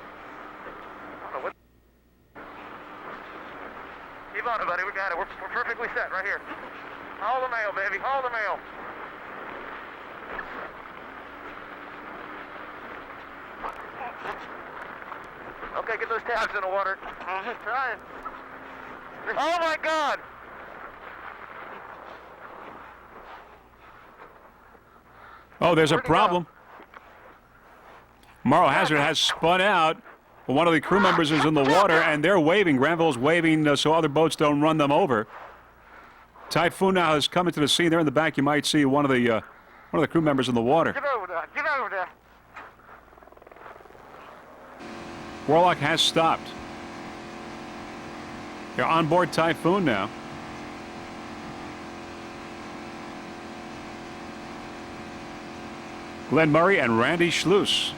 Keep on it, buddy. We got it. We're perfectly set right here. Haul the mail, baby. Haul the mail. Okay, get those tabs in the water. I'm just trying. Oh, my God. Oh, there's a problem. Morrow Hazard has spun out. One of the crew members is in the water, and they're waving. Granville's waving so other boats don't run them over. Typhoon now has come into the scene. There in the back, you might see one of the crew members in the water. Get over there. Get over there. Warlock has stopped. They're on board Typhoon now. Glenn Murray and Randy Schluss.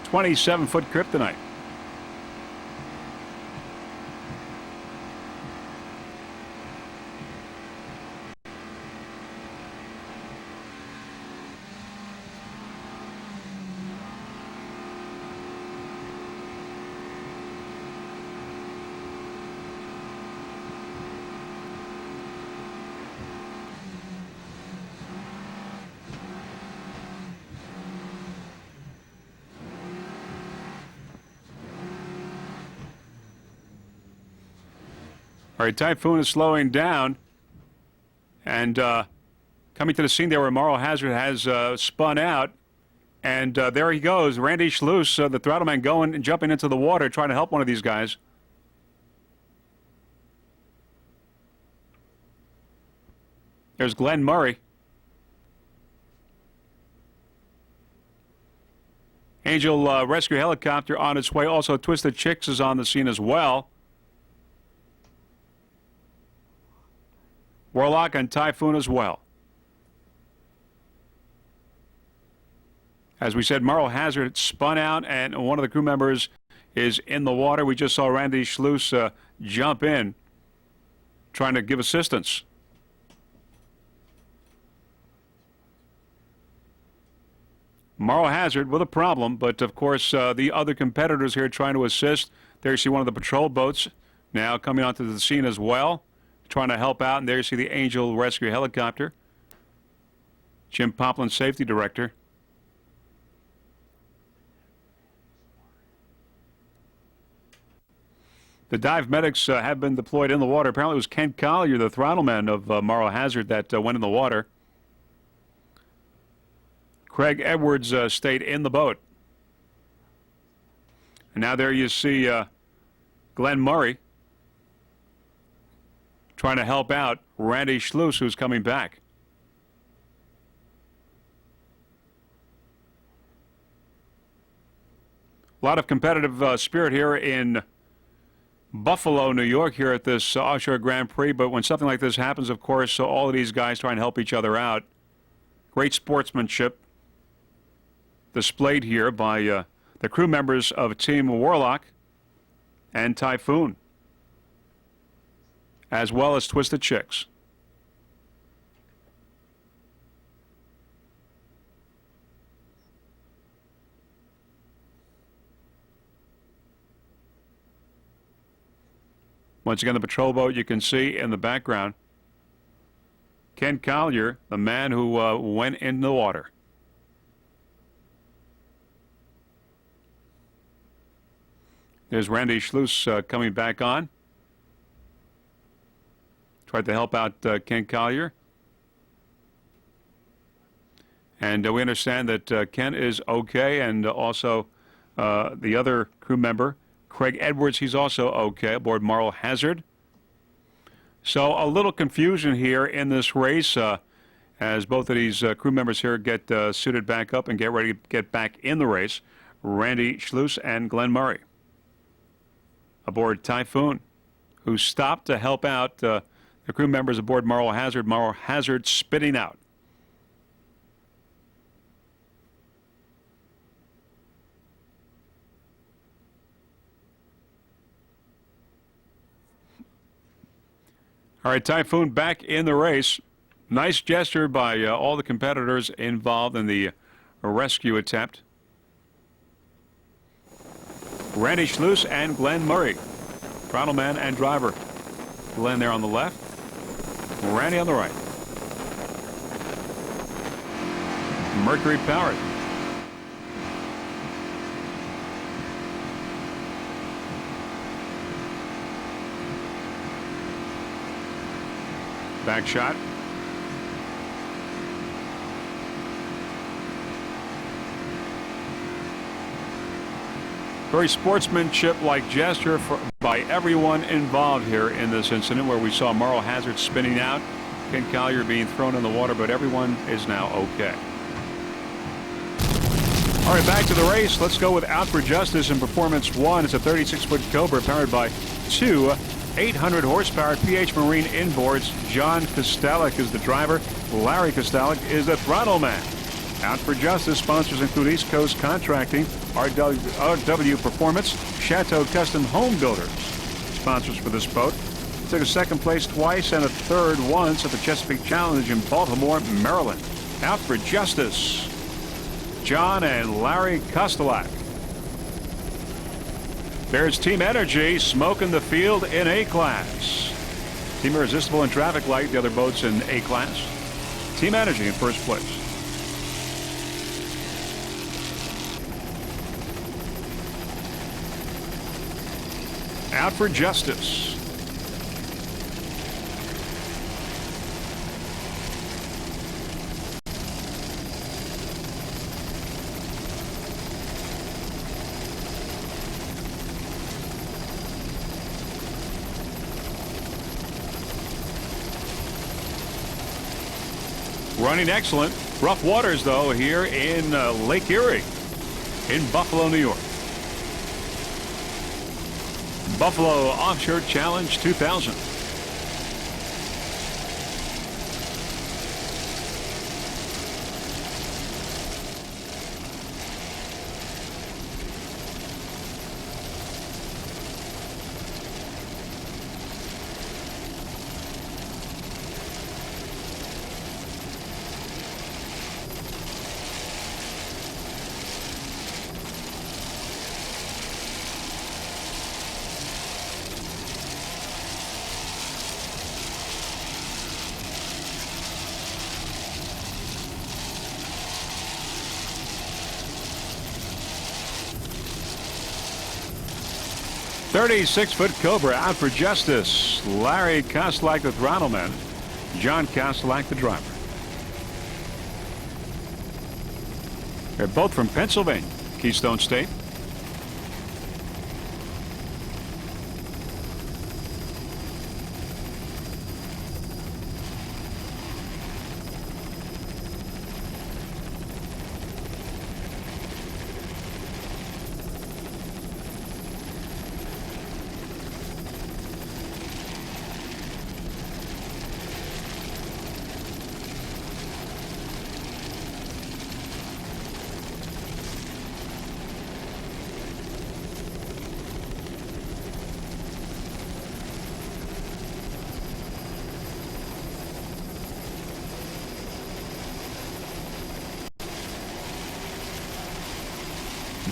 27-foot kryptonite. All right, Typhoon is slowing down, and coming to the scene there where Morrow Hazard has spun out, and there he goes, Randy Schluss, the throttle man, going and jumping into the water, trying to help one of these guys. There's Glenn Murray. Angel rescue helicopter on its way. Also, Twisted Chicks is on the scene as well. Warlock and Typhoon as well. As we said, Morrow Hazard spun out, and one of the crew members is in the water. We just saw Randy Schluss jump in, trying to give assistance. Morrow Hazard with a problem, but of course the other competitors here trying to assist. There you see one of the patrol boats now coming onto the scene as well, trying to help out. And there you see the Angel rescue helicopter. Jim Poplin, safety director. The dive medics have been deployed in the water. Apparently it was Kent Collier, the throttleman of Morrow Hazard, that went in the water. Craig Edwards stayed in the boat. And now there you see Glenn Murray trying to help out Randy Schluss, who's coming back. A lot of competitive spirit here in Buffalo, New York, here at this Offshore Grand Prix. But when something like this happens, of course, all of these guys try and help each other out. Great sportsmanship. displayed here by the crew members of Team Warlock and Typhoon, as well as Twisted Chicks. Once again, the patrol boat you can see in the background. Ken Collier, the man who went in the water. There's Randy Schluss coming back on. Tried to help out Ken Collier. And we understand that Ken is okay, and also the other crew member, Craig Edwards, he's also okay aboard Moral Hazard. So a little confusion here in this race as both of these crew members here get suited back up and get ready to get back in the race. Randy Schluss and Glenn Murray aboard Typhoon, who stopped to help out the crew members aboard Moral Hazard. Moral Hazard spitting out. All right, Typhoon back in the race. Nice gesture by all the competitors involved in the rescue attempt. Randy Schluss and Glenn Murray, throttle man and driver. Glenn there on the left, Randy on the right. Mercury powered. Back shot. Very sportsmanship-like gesture by everyone involved here in this incident, where we saw Moral Hazard spinning out, Ken Collier being thrown in the water, but everyone is now okay. All right, back to the race. Let's go with Out for Justice in Performance 1. It's a 36-foot Cobra powered by two 800 horsepower PH Marine inboards. John Kostelic is the driver. Larry Kostelic is the throttle man. Out for Justice sponsors include East Coast Contracting, RW Performance, Chateau Custom Home Builders. Sponsors for this boat. Took a second place twice and a third once at the Chesapeake Challenge in Baltimore, Maryland. Out for Justice, John and Larry Kostelic. There's Team Energy smoking the field in A-Class. Team Irresistible and Traffic Light, the other boats in A-Class. Team Energy in first place. Out for Justice. Running excellent. Rough waters, though, here in Lake Erie in Buffalo, New York. Buffalo Offshore Challenge 2000. .36-foot Cobra out for Justice. Larry Kostelic, the throttle man. John Kostelic, the driver. They're both from Pennsylvania, Keystone State.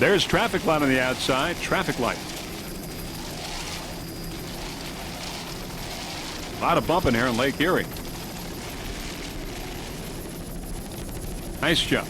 There's traffic light on the outside. Traffic light. A lot of bumping here in Lake Erie. Nice job.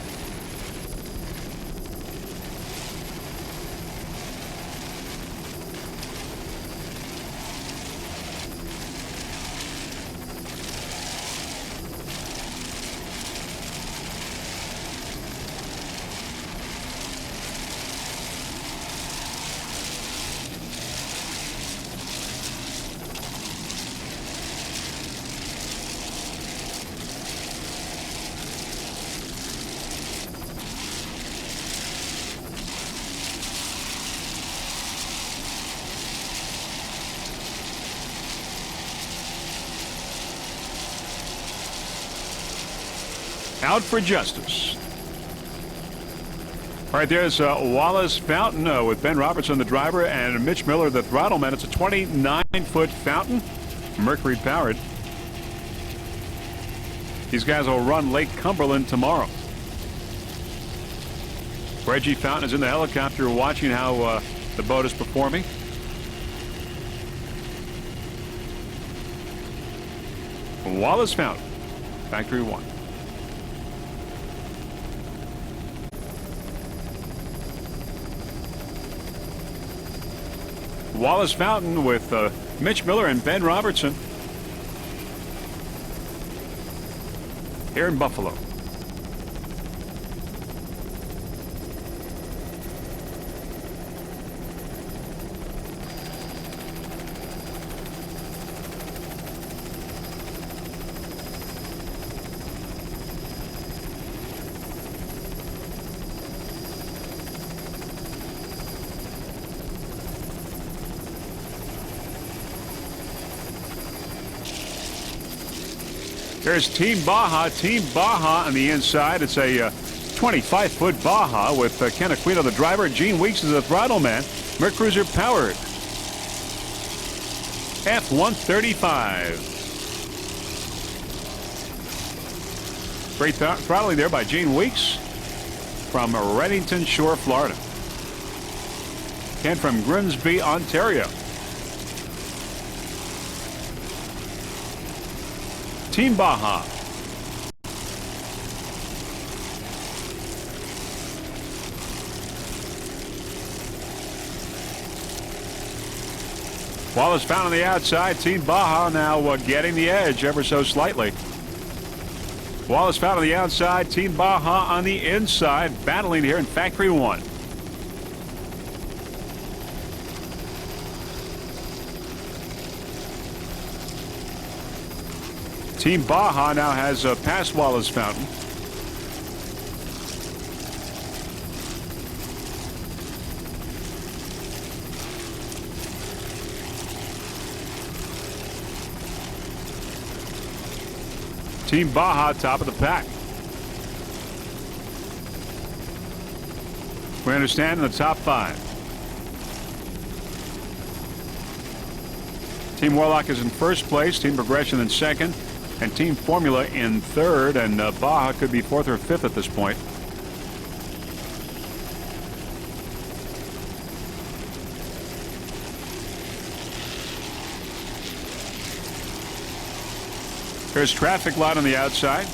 Out for justice. All right, there's Wallace Fountain with Ben Robertson, the driver, and Mitch Miller, the throttleman. It's a 29-foot fountain, mercury powered. These guys will run Lake Cumberland tomorrow. Reggie Fountain is in the helicopter watching how the boat is performing. Wallace Fountain, Factory 1. Wallace Fountain with Mitch Miller and Ben Robertson here in Buffalo. There's Team Baja. Team Baja on the inside. It's a 25-foot Baja with Ken Aquino, the driver. Gene Weeks is the throttle man. Mercruiser powered. F-135. Great throttling there by Gene Weeks from Reddington Shore, Florida. Ken from Grimsby, Ontario. Team Baja. Wallace Fountain on the outside. Team Baja now getting the edge ever so slightly. Wallace Fountain on the outside. Team Baja on the inside, battling here in Factory 1. Team Baja now has passed Wallace Fountain. Team Baja top of the pack. We understand in the top 5. Team Warlock is in first place. Team Progression in second. And Team Formula in third, and Baja could be fourth or fifth at this point. There's traffic light on the outside.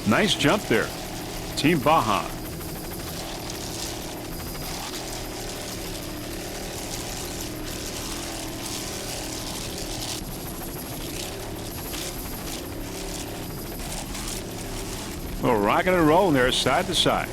Nice jump there. Team Baja. Well, rocking and rolling there side to side.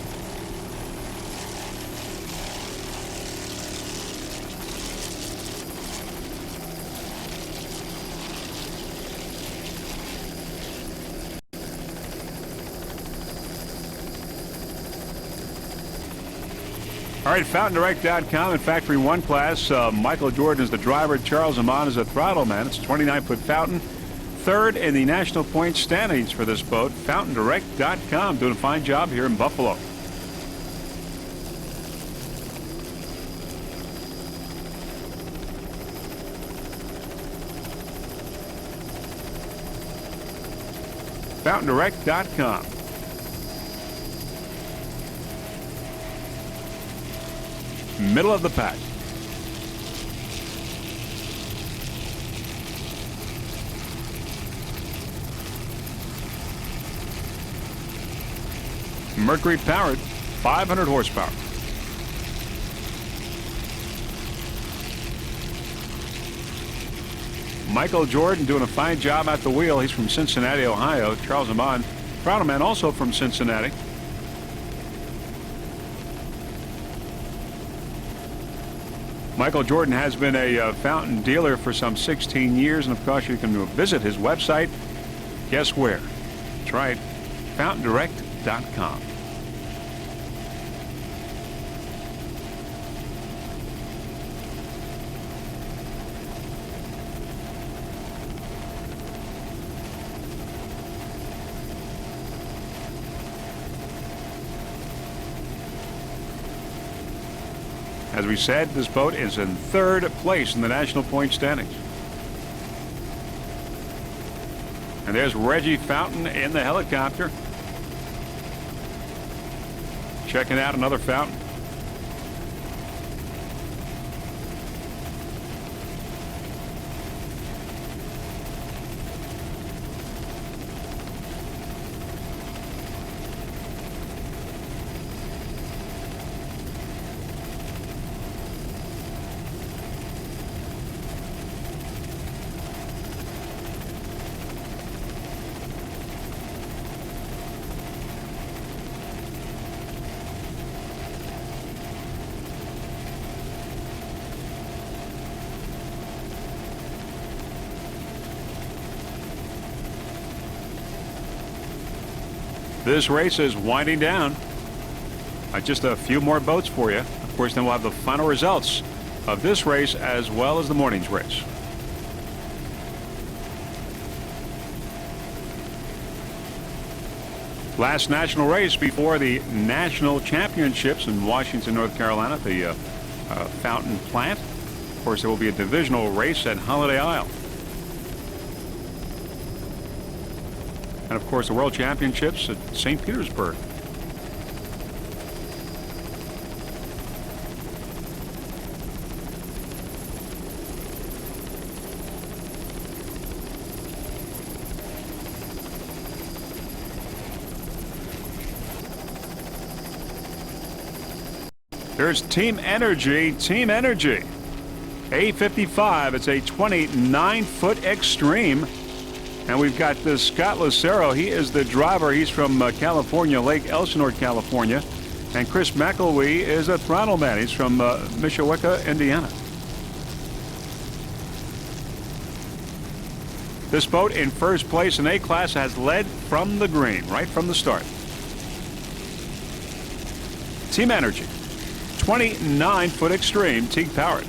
All right, FountainDirect.com in Factory 1 class. Michael Jordan is the driver. Charles Amon is the throttle man. It's a 29-foot Fountain. Third in the national point standings for this boat. FountainDirect.com doing a fine job here in Buffalo. FountainDirect.com. Middle of the pack. Mercury powered, 500 horsepower. Michael Jordan doing a fine job at the wheel. He's from Cincinnati, Ohio. Charles Amon, throttle man, also from Cincinnati. Michael Jordan has been a Fountain dealer for some 16 years, and of course you can visit his website. Guess where? That's right, FountainDirect.com. As we said, this boat is in third place in the national point standings. And there's Reggie Fountain in the helicopter, checking out another Fountain. This race is winding down. Just a few more boats for you. Of course, then we'll have the final results of this race as well as the morning's race. Last national race before the national championships in Washington, North Carolina, the Fountain plant. Of course, there will be a divisional race at Holiday Isle. And of course, the World Championships at St. Petersburg. There's Team Energy. Team Energy. A55. It's a 29-foot Extreme. And we've got this Scott Lucero. He is the driver. He's from California, Lake Elsinore, California. And Chris McElwee is a throttle man. He's from Mishawaka, Indiana. This boat in first place in A-class has led from the green, right from the start. Team Energy. 29-foot Extreme, Teague powered.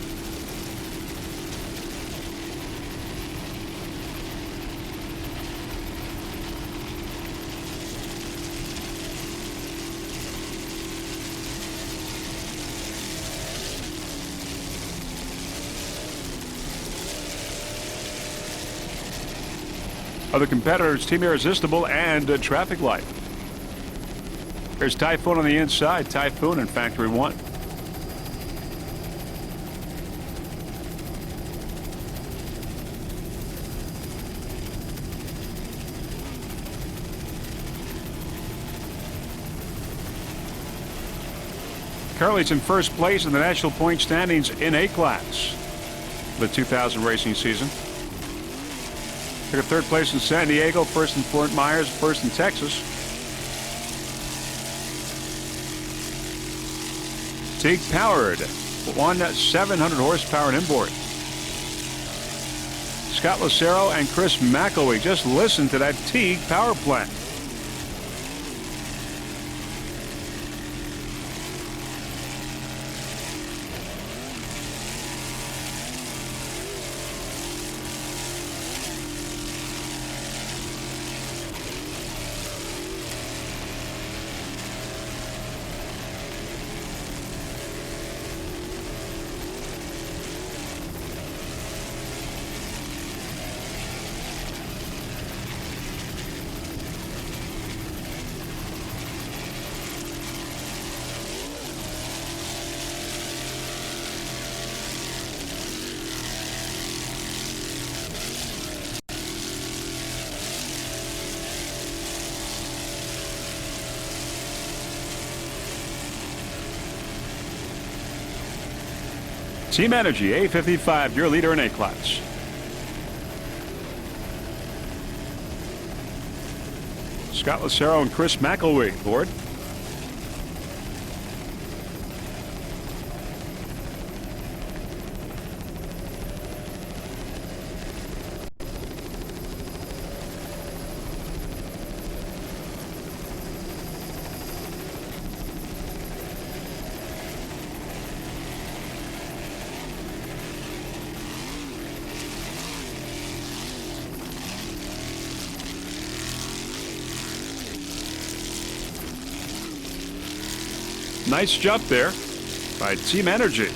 Other competitors, Team Irresistible and Traffic Light. There's Typhoon on the inside. Typhoon in Factory 1. Currently, it's in first place in the national point standings in A-class the 2000 racing season. Took a third place in San Diego, first in Fort Myers, first in Texas. Teague powered, won 700 horsepower and inboard. Scott Lucero and Chris McElwee. Just listen to that Teague power plant. Team Energy, A55, your leader in A-Class. Scott Lucero and Chris McElwee aboard. Nice jump there by Team Energy.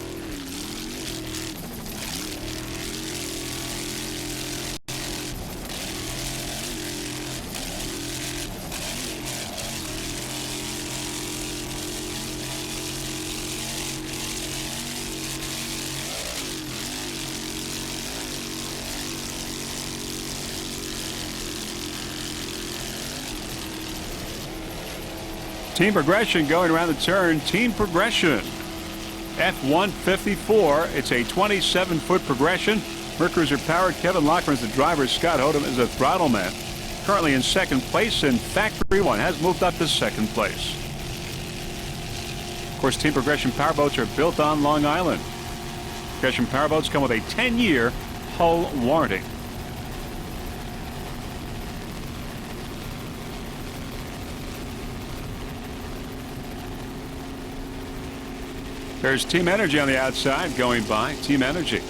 Team Progression going around the turn. Team Progression. F-154. It's a 27-foot progression. Mercruiser powered. Kevin Lochran is the driver. Scott Hodem is a throttle man. Currently in second place, and Factory One has moved up to second place. Of course, Team Progression powerboats are built on Long Island. Progression powerboats come with a 10-year hull warranty. There's Team Energy on the outside going by. Team Energy.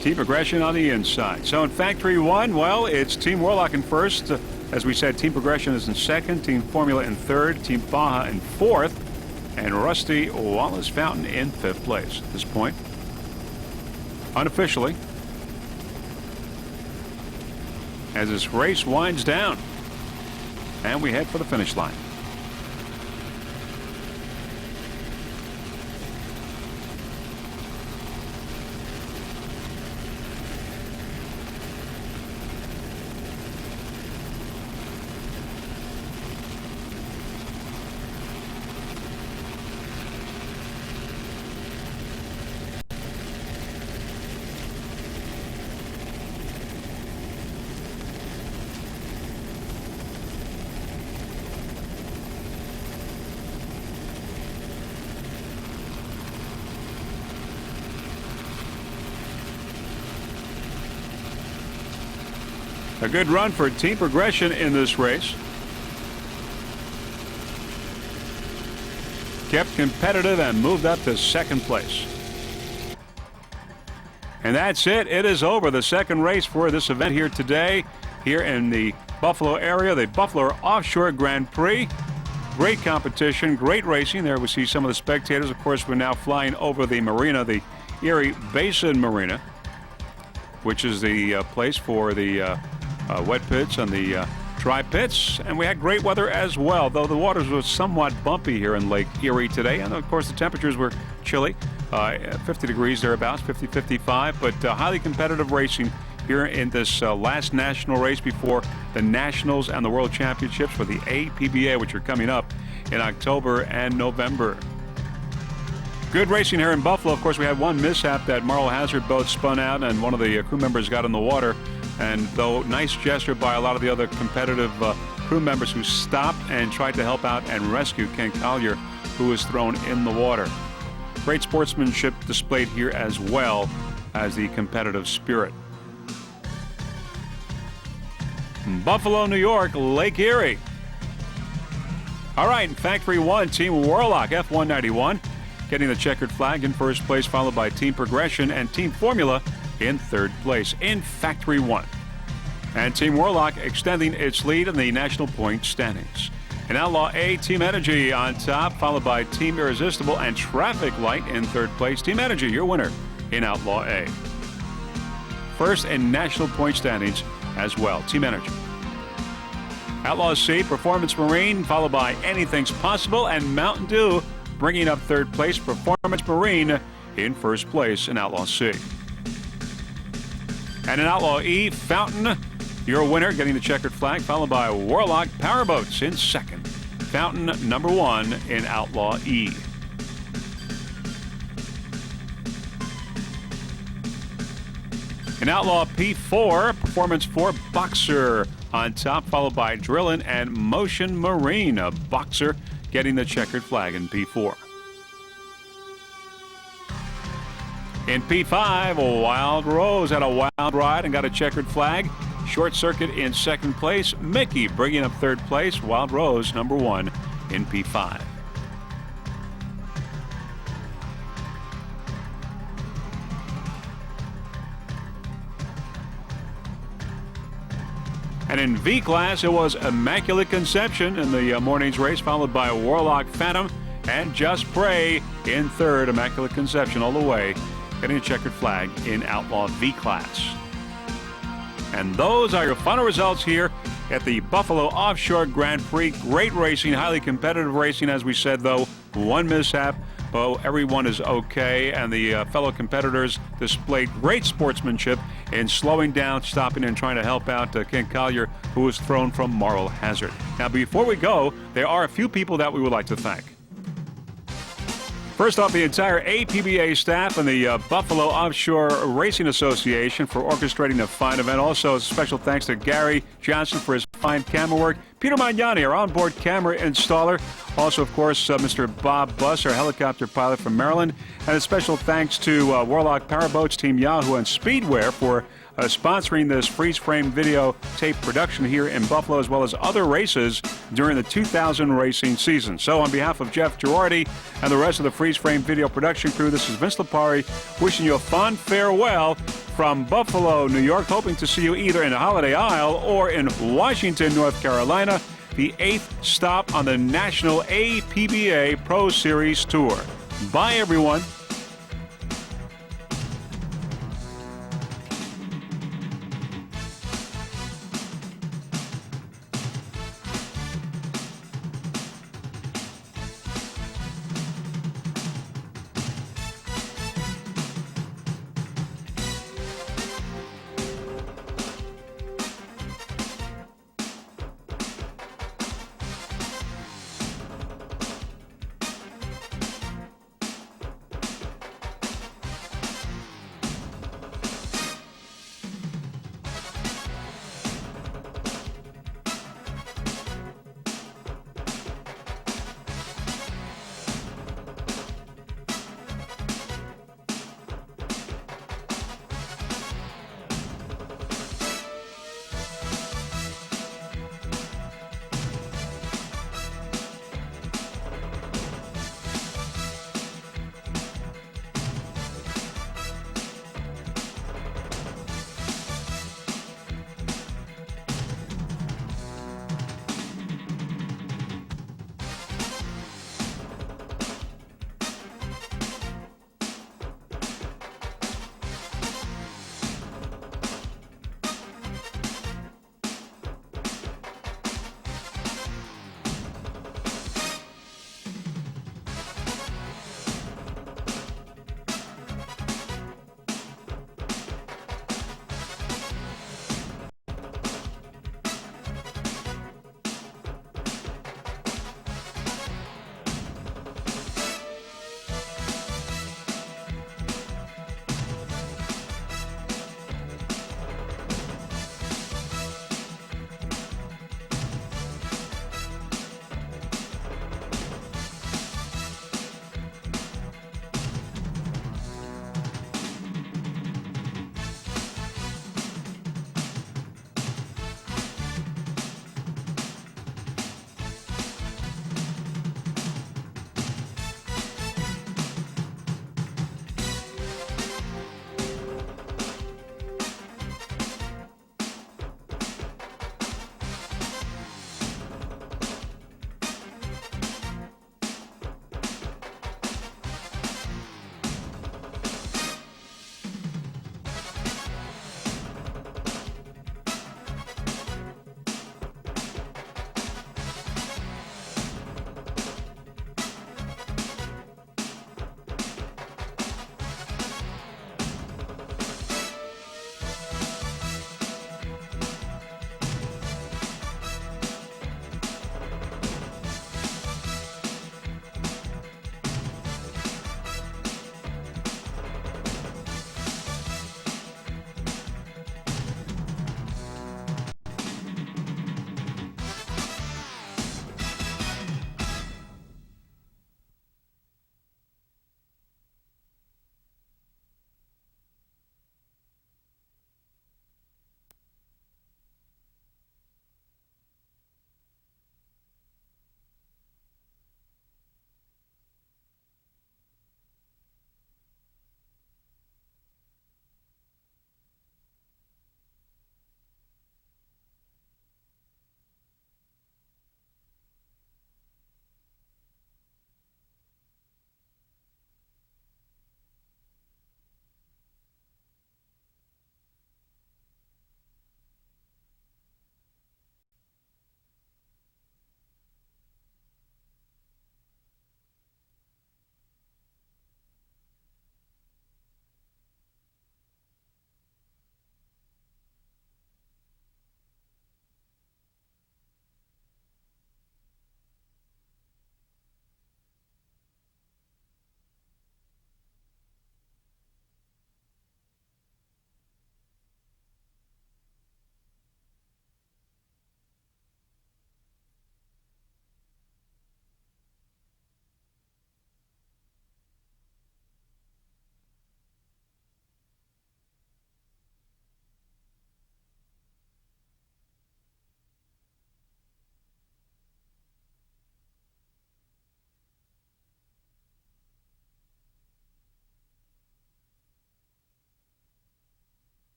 Team Progression on the inside. So in Factory One, well, it's Team Warlock in first. As we said, Team Progression is in second. Team Formula in third. Team Baja in fourth. And Rusty Wallace Fountain in fifth place at this point. Unofficially. As this race winds down. And we head for the finish line. A good run for Team Progression in this race. Kept competitive and moved up to second place. And that's it. It is over. The second race for this event here today, here in the Buffalo area, the Buffalo Offshore Grand Prix. Great competition, great racing. There we see some of the spectators. Of course, we're now flying over the marina, the Erie Basin Marina, which is the place for the wet pits and the dry pits. And we had great weather as well, though the waters were somewhat bumpy here in Lake Erie today. And of course, the temperatures were chilly, 50 degrees thereabouts, 50, 55, but highly competitive racing here in this last national race before the Nationals and the World Championships for the APBA, which are coming up in October and November. Good racing here in Buffalo. Of course, we had one mishap. That Marl Hazard boat spun out and one of the crew members got in the water. And though nice gesture by a lot of the other competitive crew members who stopped and tried to help out and rescue Ken Collier, who was thrown in the water. Great sportsmanship displayed here as well as the competitive spirit. Buffalo, New York, Lake Erie. All right, in Factory One, Team Warlock, F-191, getting the checkered flag in first place, followed by Team Progression and Team Formula in third place in Factory One. And Team Warlock extending its lead in the national point standings. In Outlaw A, Team Energy on top, followed by Team Irresistible and Traffic Light in third place. Team Energy, your winner in Outlaw A. First in national point standings as well, Team Energy. Outlaw C, Performance Marine, followed by Anything's Possible, and Mountain Dew bringing up third place. Performance Marine in first place in Outlaw C. And in Outlaw E, Fountain, your winner, getting the checkered flag, followed by Warlock Powerboats in second. Fountain number one in Outlaw E. In Outlaw P4, Performance 4, Boxer on top, followed by Drillin' and Motion Marine. A Boxer getting the checkered flag in P4. In P5, Wild Rose had a wild ride and got a checkered flag. Short Circuit in second place. Mickey bringing up third place. Wild Rose, number 1 in P5. And in V class, it was Immaculate Conception in the morning's race, followed by Warlock Phantom and Just Pray in third. Immaculate Conception all the way, getting a checkered flag in Outlaw V class. And those are your final results here at the Buffalo Offshore Grand Prix. Great racing, highly competitive racing, as we said, though. One mishap, but everyone is okay, and the fellow competitors displayed great sportsmanship in slowing down, stopping, and trying to help out Ken Collier, who was thrown from moral hazard. Now, before we go, there are a few people that we would like to thank. First off, the entire APBA staff and the Buffalo Offshore Racing Association for orchestrating the fine event. Also, special thanks to Gary Johnson for his fine camera work. Peter Magnani, our onboard camera installer. Also, of course, Mr. Bob Buss, our helicopter pilot from Maryland. And a special thanks to Warlock Powerboats, Team Yahoo, and Speedwear for sponsoring this freeze-frame video tape production here in Buffalo, as well as other races during the 2000 racing season. So on behalf of Jeff Girardi and the rest of the freeze-frame video production crew, this is Vince Lipari wishing you a fond farewell from Buffalo, New York, hoping to see you either in the Holiday Isle or in Washington, North Carolina, the 8th stop on the National APBA Pro Series Tour. Bye, everyone.